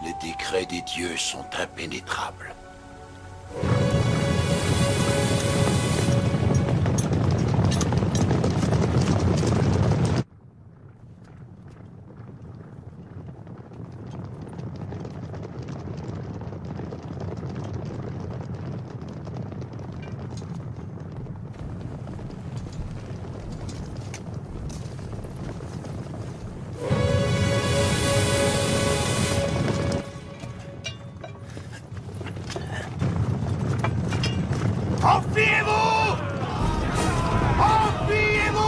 Les décrets des dieux sont impénétrables. Enfuyez-vous! Enfuyez-vous!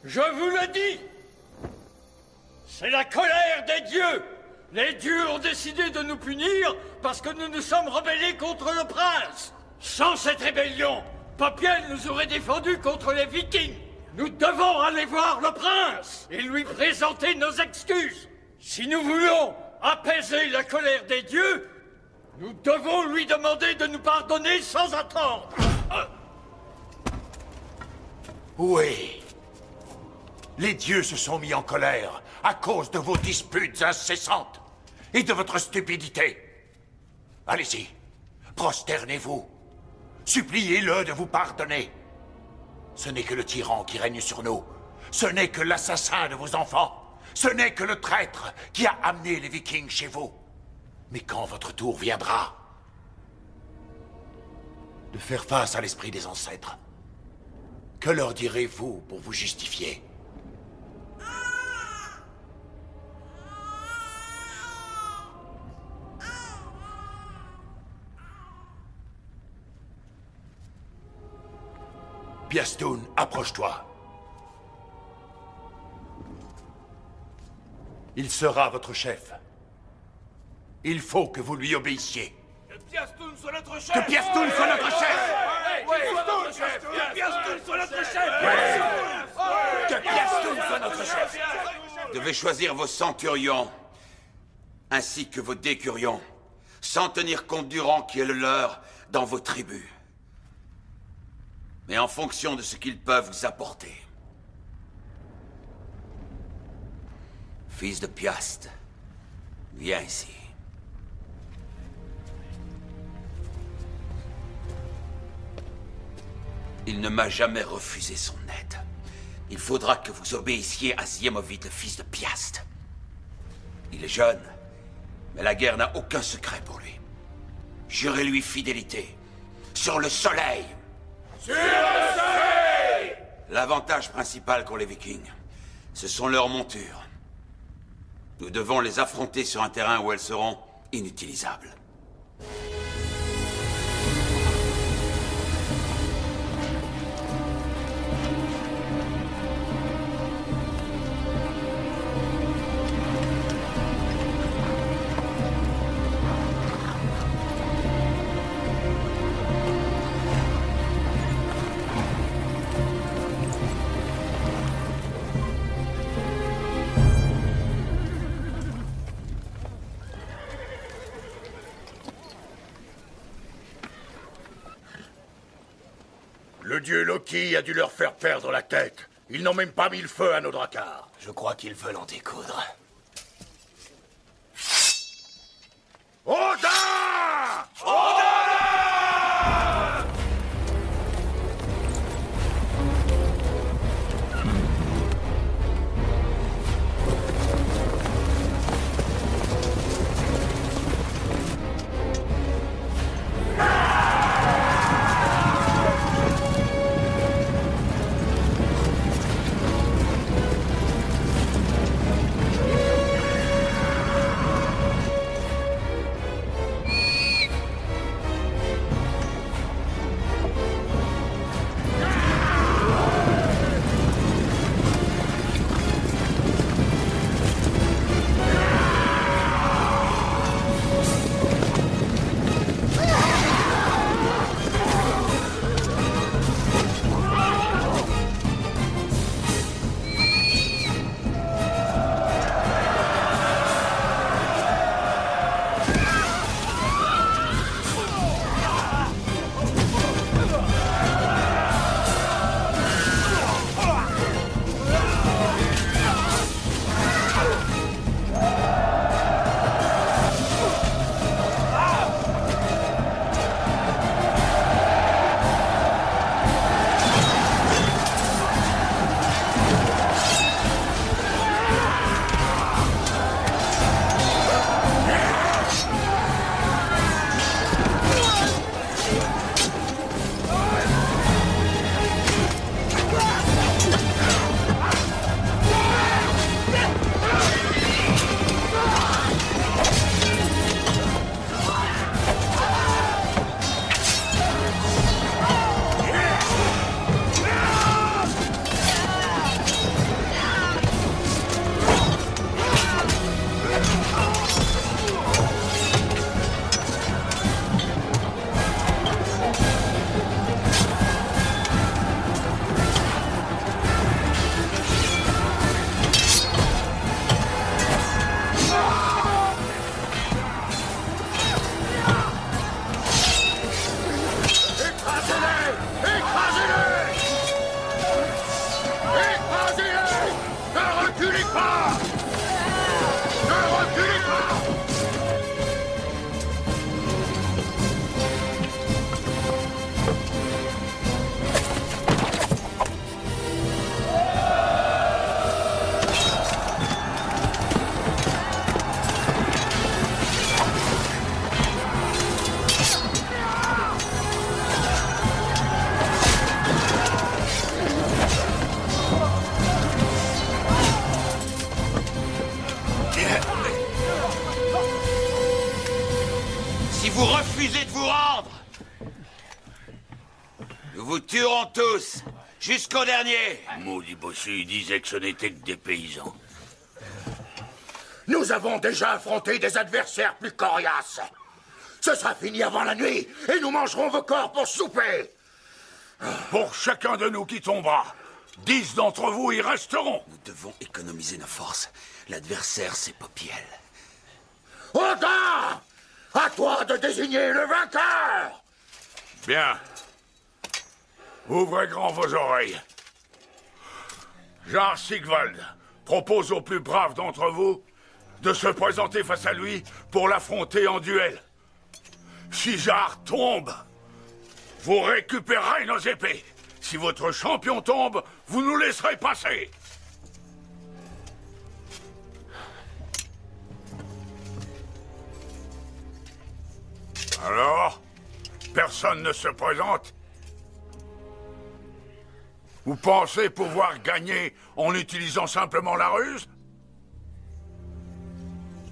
Je vous le dis, c'est la colère des dieux. Les dieux ont décidé de nous punir parce que nous nous sommes rebellés contre le prince. Sans cette rébellion, Popiel nous aurait défendus contre les Vikings. Nous devons aller voir le prince et lui présenter nos excuses. Si nous voulons apaiser la colère des dieux, nous devons lui demander de nous pardonner sans attendre. Oui. Les dieux se sont mis en colère à cause de vos disputes incessantes. et de votre stupidité. Allez-y, prosternez-vous. Suppliez-le de vous pardonner. Ce n'est que le tyran qui règne sur nous. Ce n'est que l'assassin de vos enfants. Ce n'est que le traître qui a amené les Vikings chez vous. Mais quand votre tour viendra de faire face à l'esprit des ancêtres, que leur direz-vous pour vous justifier? Piastoun, approche-toi. Il sera votre chef. Il faut que vous lui obéissiez. Que Piastoun soit notre chef! Que Piastoun soit notre chef! Que Piastoun soit notre chef! Que Piastoun soit notre chef! Vous devez choisir vos centurions, ainsi que vos décurions, sans tenir compte du rang qui est le leur dans vos tribus. Mais en fonction de ce qu'ils peuvent vous apporter. Fils de Piast, viens ici. Il ne m'a jamais refusé son aide. Il faudra que vous obéissiez à Ziemovit, le fils de Piast. Il est jeune, mais la guerre n'a aucun secret pour lui. Jurez-lui fidélité. Sur le soleil! Sur le soleil! L'avantage principal qu'ont les Vikings, ce sont leurs montures. Nous devons les affronter sur un terrain où elles seront inutilisables. Le dieu Loki a dû leur faire perdre la tête. Ils n'ont même pas mis le feu à nos dracars. Je crois qu'ils veulent en découdre. Odin! Nous vous tuerons tous, jusqu'au dernier. Maudit bossu, il disait que ce n'était que des paysans. Nous avons déjà affronté des adversaires plus coriaces. Ce sera fini avant la nuit, et nous mangerons vos corps pour souper. Pour chacun de nous qui tombera, 10 d'entre vous y resteront. Nous devons économiser nos forces. L'adversaire, c'est Popiel. Odin! À toi de désigner le vainqueur! Bien. Ouvrez grand vos oreilles. Jarl Sigvald propose aux plus braves d'entre vous de se présenter face à lui pour l'affronter en duel. Si Jarl tombe, vous récupérerez nos épées. Si votre champion tombe, vous nous laisserez passer. Alors, personne ne se présente? Vous pensez pouvoir gagner en utilisant simplement la ruse?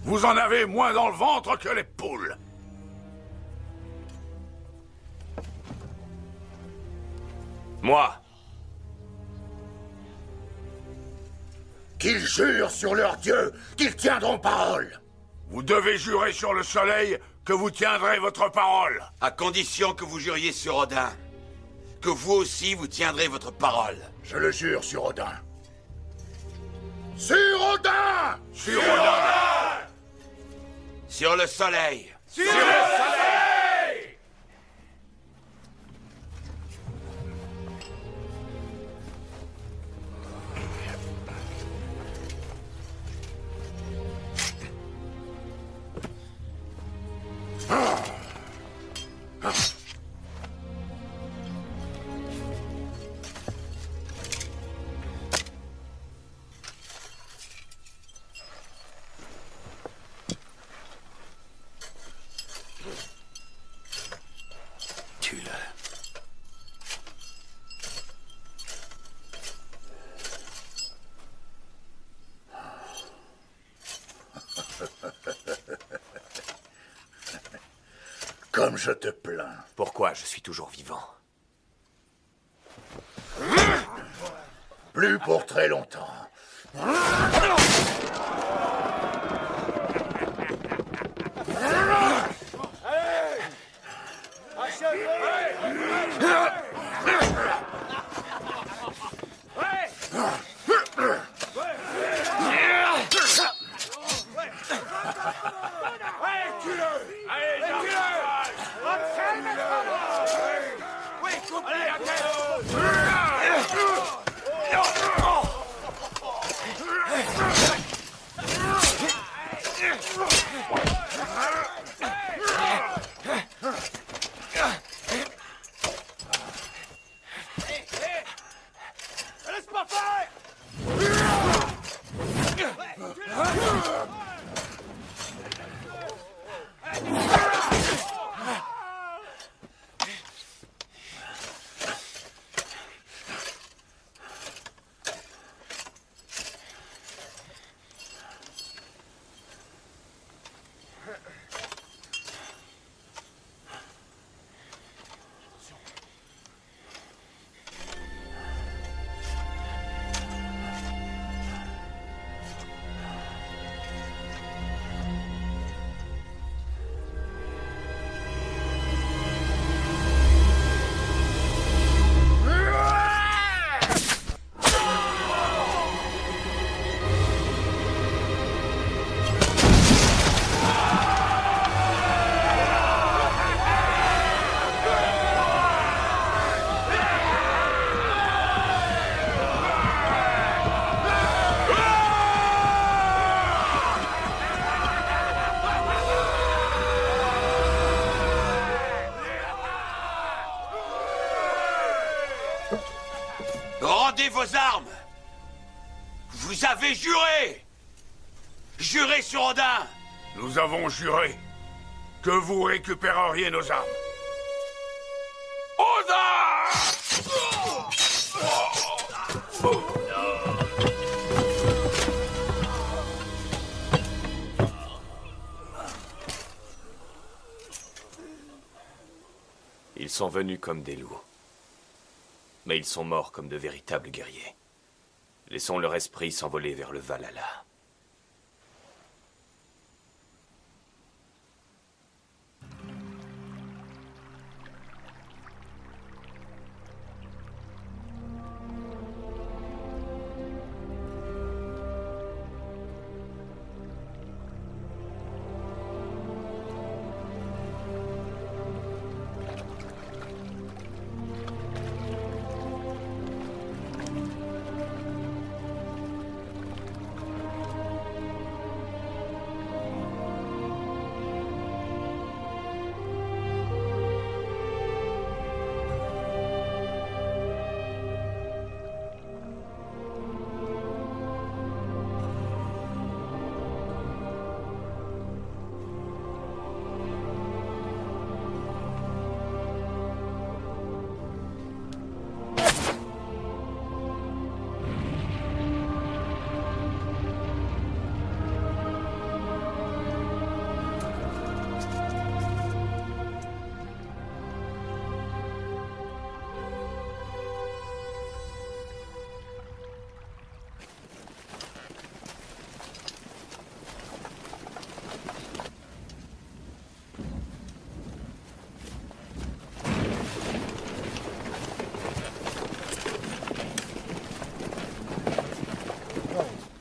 Vous en avez moins dans le ventre que les poules. Moi. Qu'ils jurent sur leur dieu qu'ils tiendront parole. Vous devez jurer sur le soleil que vous tiendrez votre parole. À condition que vous juriez sur Odin. Que vous aussi, vous tiendrez votre parole. Je le jure sur Odin. Sur Odin! Sur Odin! Sur le soleil. Sur le soleil! Tue-le. Comme je te plains. Pourquoi je suis toujours vivant? Plus pour très longtemps. Laisse pas faire! Rendez vos armes! Vous avez juré! Juré sur Odin! Nous avons juré que vous récupéreriez nos armes. Ils sont venus comme des loups. Mais ils sont morts comme de véritables guerriers. Laissons leur esprit s'envoler vers le Valhalla.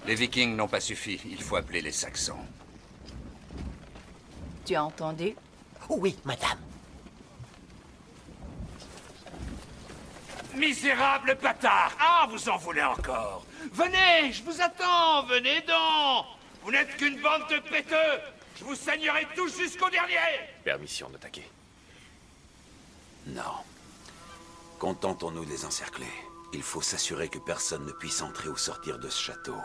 Les Vikings n'ont pas suffi. Il faut appeler les Saxons. Tu as entendu? Oui, madame. Misérable bâtard! Ah, vous en voulez encore? Venez, je vous attends, venez donc! Vous n'êtes qu'une bande de péteux! Je vous saignerai tous jusqu'au dernier! Permission d'attaquer. Non. Contentons-nous de les encercler. Il faut s'assurer que personne ne puisse entrer ou sortir de ce château.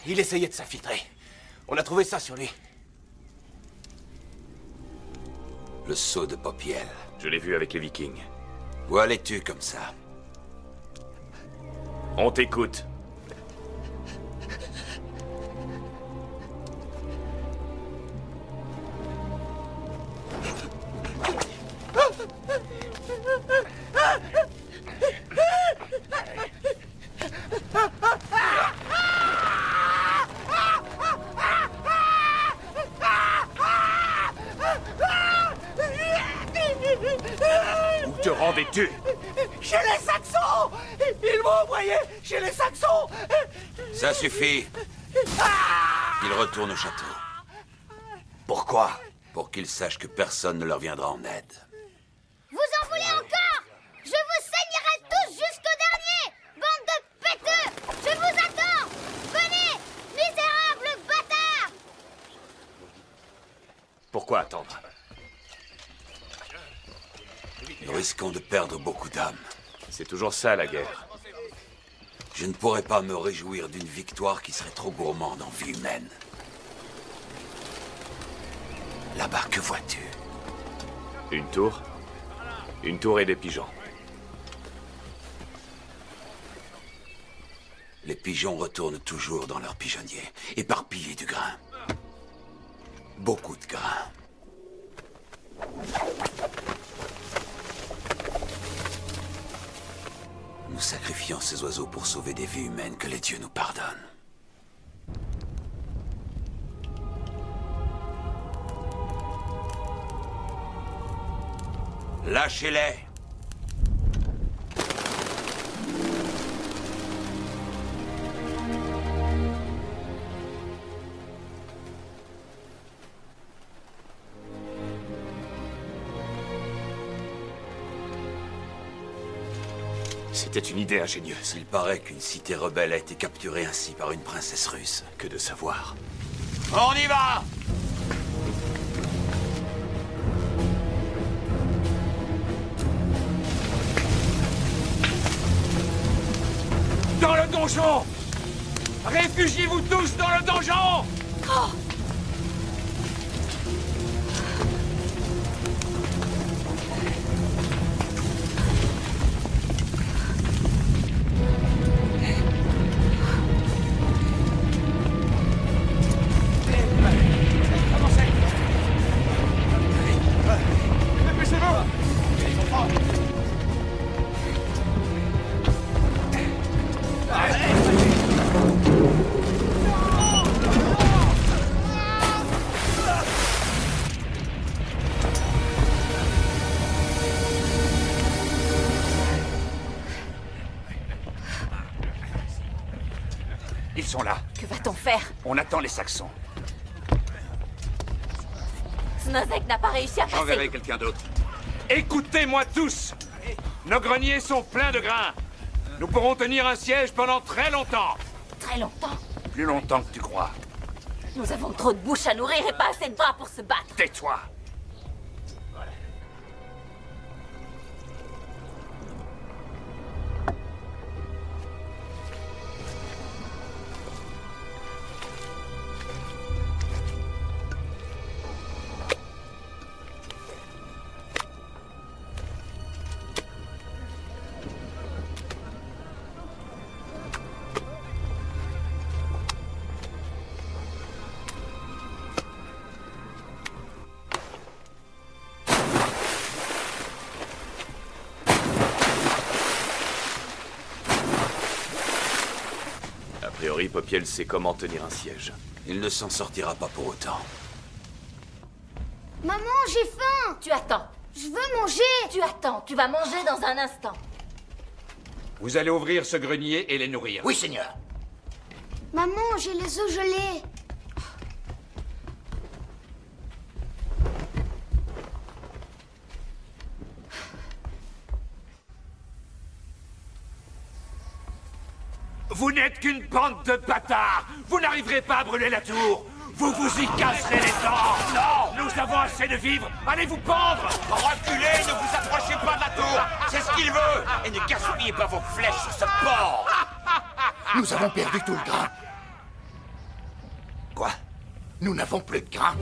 Il essayait de s'infiltrer. On a trouvé ça sur lui. Le sceau de Popiel. Je l'ai vu avec les Vikings. Où allais-tu comme ça? On t'écoute. Où te rendais-tu? Chez les Saxons! Ils m'ont envoyé chez les Saxons! Ça suffit. Ils retournent au château. Pourquoi? Pour qu'ils sachent que personne ne leur viendra en aide. Vous en voulez encore? Je vous saignerai tous jusqu'au dernier! Bande de péteux! Je vous attends! Venez! Misérables bâtards! Pourquoi attendre? Nous risquons de perdre beaucoup d'âmes. C'est toujours ça, la guerre. Je ne pourrais pas me réjouir d'une victoire qui serait trop gourmande en vie humaine. Là-bas, que vois-tu? Une tour? Une tour et des pigeons. Les pigeons retournent toujours dans leur pigeonnier, éparpillés du grain. Beaucoup de grain. Nous sacrifions ces oiseaux pour sauver des vies humaines que les dieux nous pardonnent. Lâchez-les! C'était une idée ingénieuse. Il paraît qu'une cité rebelle a été capturée ainsi par une princesse russe. Que de savoir. On y va! Dans le donjon! Réfugiez-vous tous dans le donjon! Oh! Ils sont là. Que va-t-on faire? On attend les Saxons. Snozek n'a pas réussi à passer. J'enverrai quelqu'un d'autre. Écoutez-moi tous! Nos greniers sont pleins de grains. Nous pourrons tenir un siège pendant très longtemps. Très longtemps? Plus longtemps que tu crois. Nous avons trop de bouches à nourrir et pas assez de bras pour se battre. Tais-toi! A priori, Popiel sait comment tenir un siège. Il ne s'en sortira pas pour autant. Maman, j'ai faim! Tu attends. Je veux manger! Tu attends, tu vas manger dans un instant. Vous allez ouvrir ce grenier et les nourrir. Oui, Seigneur. Maman, j'ai les œufs gelés. Vous n'êtes qu'une bande de bâtards! Vous n'arriverez pas à brûler la tour! Vous vous y casserez les dents! Non! Nous avons assez de vivres! Allez vous pendre! Reculez! Ne vous approchez pas de la tour! C'est ce qu'il veut! Et ne gaspillez pas vos flèches sur ce porc! Nous avons perdu tout le grain. Quoi? Nous n'avons plus de grain.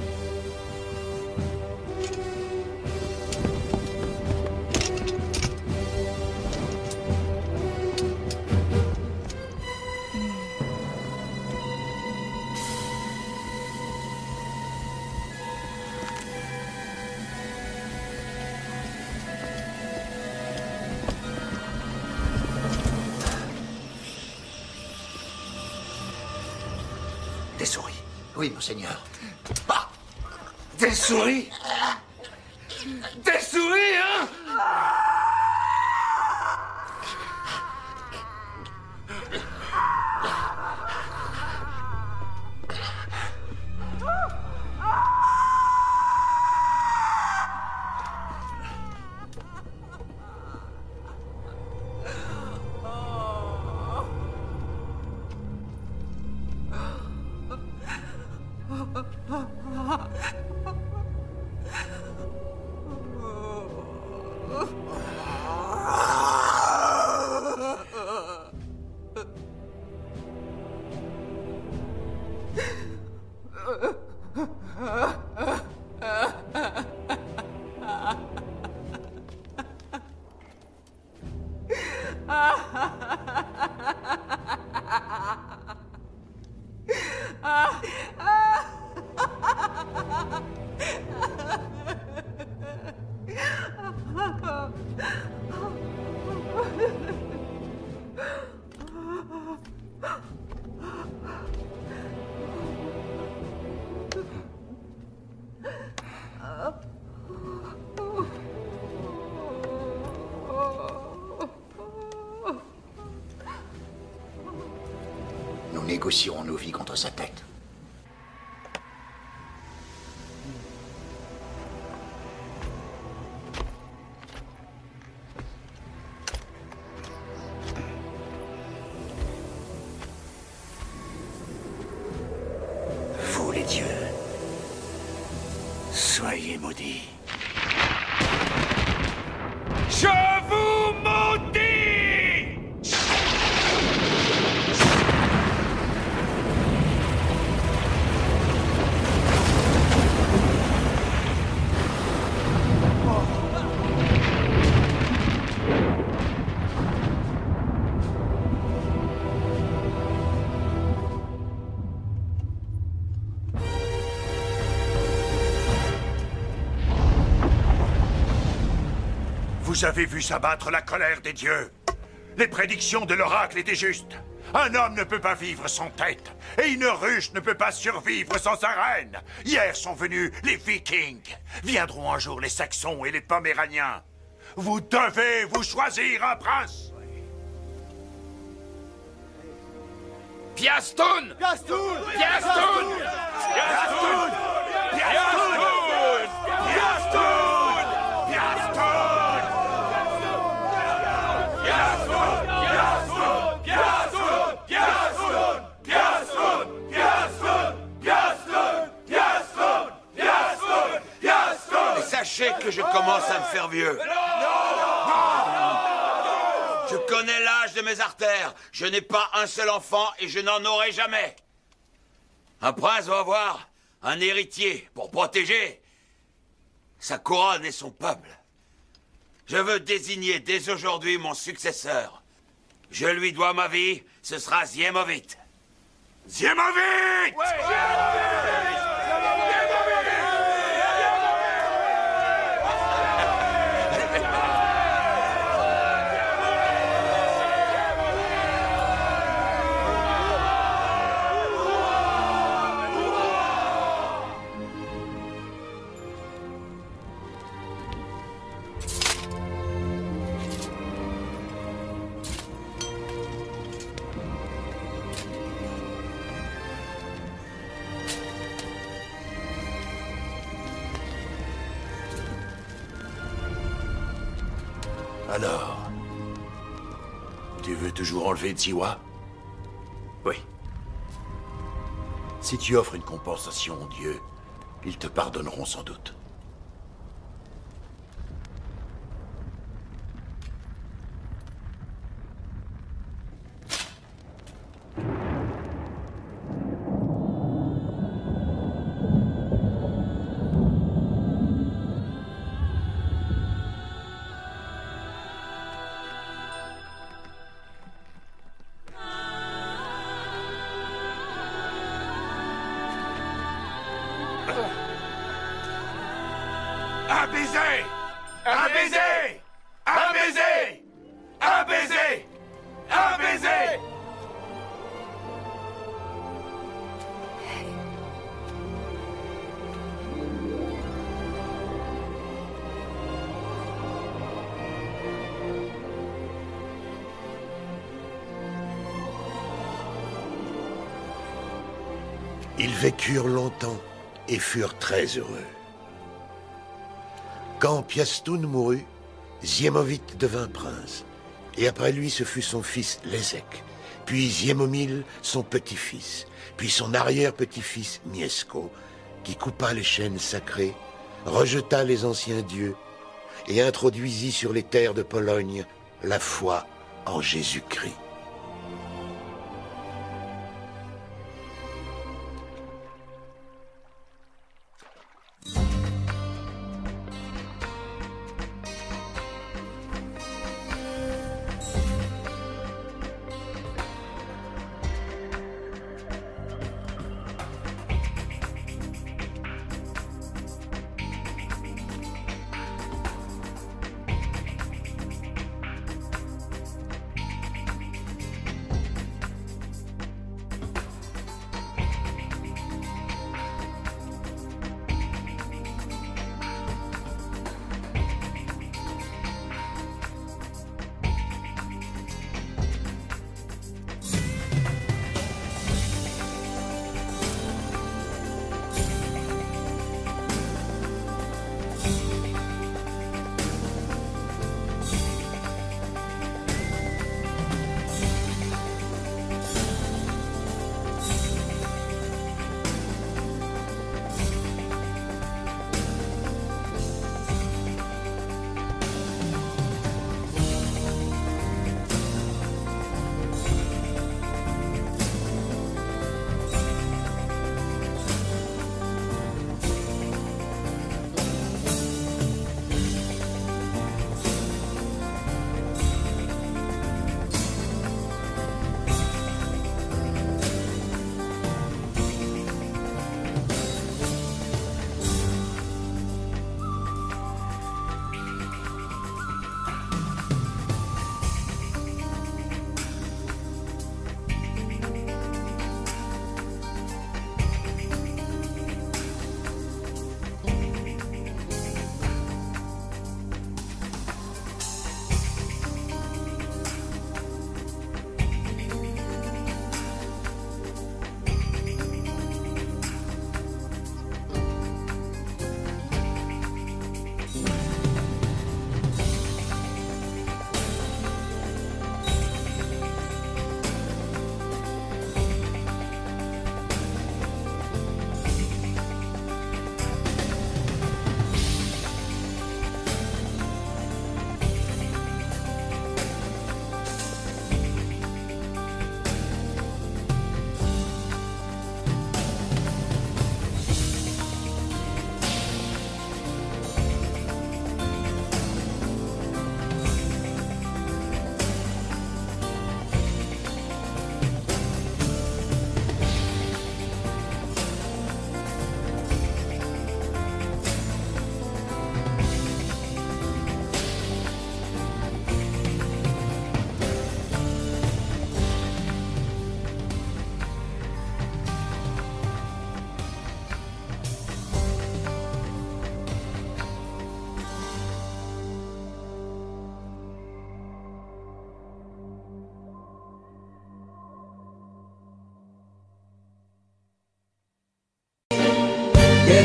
Des souris. Oui, monseigneur. Ah! Des souris? Des souris, hein? Nous négocierons nos vies contre sa tête. Vous, les dieux, soyez maudits. Je vous maudis! Vous avez vu s'abattre la colère des dieux. Les prédictions de l'oracle étaient justes. Un homme ne peut pas vivre sans tête, et une ruche ne peut pas survivre sans sa reine. Hier sont venus les Vikings. Viendront un jour les Saxons et les Poméraniens. Vous devez vous choisir un prince. Piastoun! Piastoun! Piastoun! Piastoun! Piastoun! Et sachez que je commence à me faire vieux. Je connais l'âge de mes artères. Je n'ai pas un seul enfant et je n'en aurai jamais. Un prince doit avoir un héritier pour protéger sa couronne et son peuple. Je veux désigner dès aujourd'hui mon successeur. Je lui dois ma vie, ce sera Ziémovit. Ziémovit! Alors, tu veux toujours enlever Tsiwa? Oui. Si tu offres une compensation aux dieux, ils te pardonneront sans doute. Un baiser! Un baiser! Un baiser! Un baiser! Un baiser! Ils vécurent longtemps et furent très heureux. Quand Piastoun mourut, Ziémovit devint prince, et après lui ce fut son fils Lézek, puis Ziémomil son petit-fils, puis son arrière-petit-fils Mieszko, qui coupa les chaînes sacrées, rejeta les anciens dieux, et introduisit sur les terres de Pologne la foi en Jésus-Christ.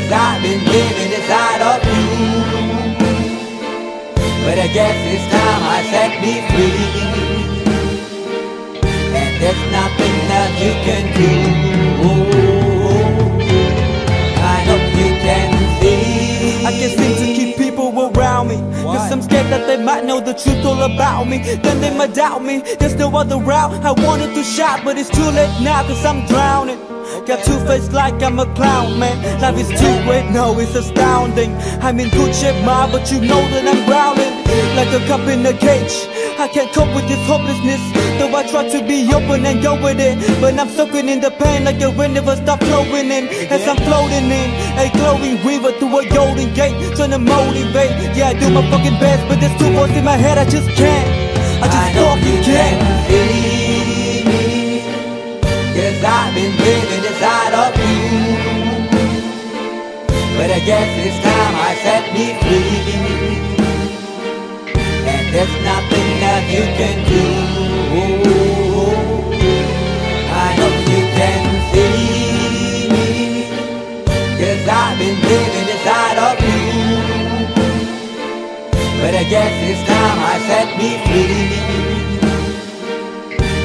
'Cause I've been living inside of you. But I guess this time I set me free. And there's nothing that you can do. I hope you can see. I can't seem to keep people around me. Cause I'm scared that they might know the truth all about me. Then they might doubt me. There's no other route. I wanted to shout, but it's too late now cause I'm drowning. Got two-faced like I'm a clown, man. Life is too great, no, it's astounding. I'm in good shape, ma, but you know that I'm drowning. Like a cup in a cage. I can't cope with this hopelessness. Though I try to be open and go with it, but I'm soaking in the pain like the wind never stop flowing in. As I'm floating in a glowing river through a golden gate, trying to motivate. Yeah, I do my fucking best, but there's two voices in my head, I just can't. I just fucking can't. Cause I've been living inside of you. But I guess this time I set me free. And there's nothing that you can do. I hope you can see. Cause I've been living inside of you. But I guess this time I set me free.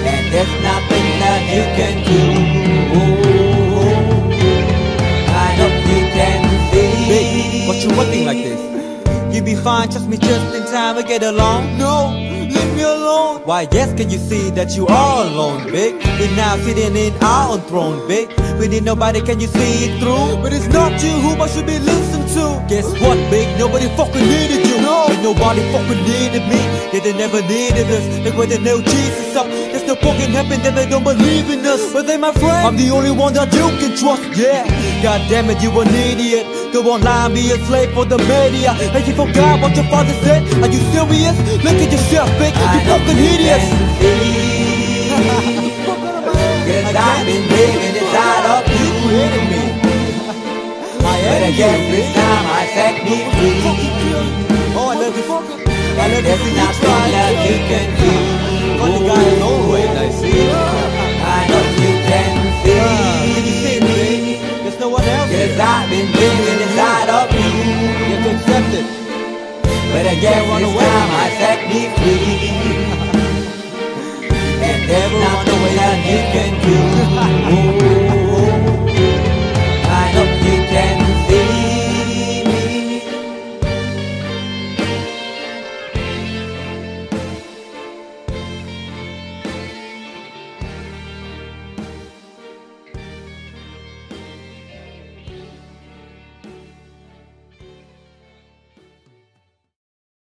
And there's nothing that you can do. I hope you can see. Big, what you looking like this? You be fine, trust me just in time, we get along. No, leave me alone. Why yes, can you see that you are alone, big? We're now sitting in our own throne, big. We need nobody, can you see it through? But it's not you whom I should be listening to. Guess what, big? Nobody fucking needed you. No, and nobody fucking needed me. Yeah, they never needed us. Like when they nailed Jesus up. There's no fucking heaven, then they don't believe in us. But they my friend, I'm the only one that you can trust. Yeah, god damn it, you an idiot. Go online, be a slave for the media. Like you forgot what your father said. Are you serious? Look at yourself, big. You fucking idiots. Cause I've been living inside of you. But I guess this time I set me free. Oh, I love this. And there's nothing that you can do. Funny guy is always, I see. I know you can see. Can you see it, baby? There's no one else. Cause I've been living inside of you. You have to accept it. But I guess this time I set me free. And there's nothing that you can do.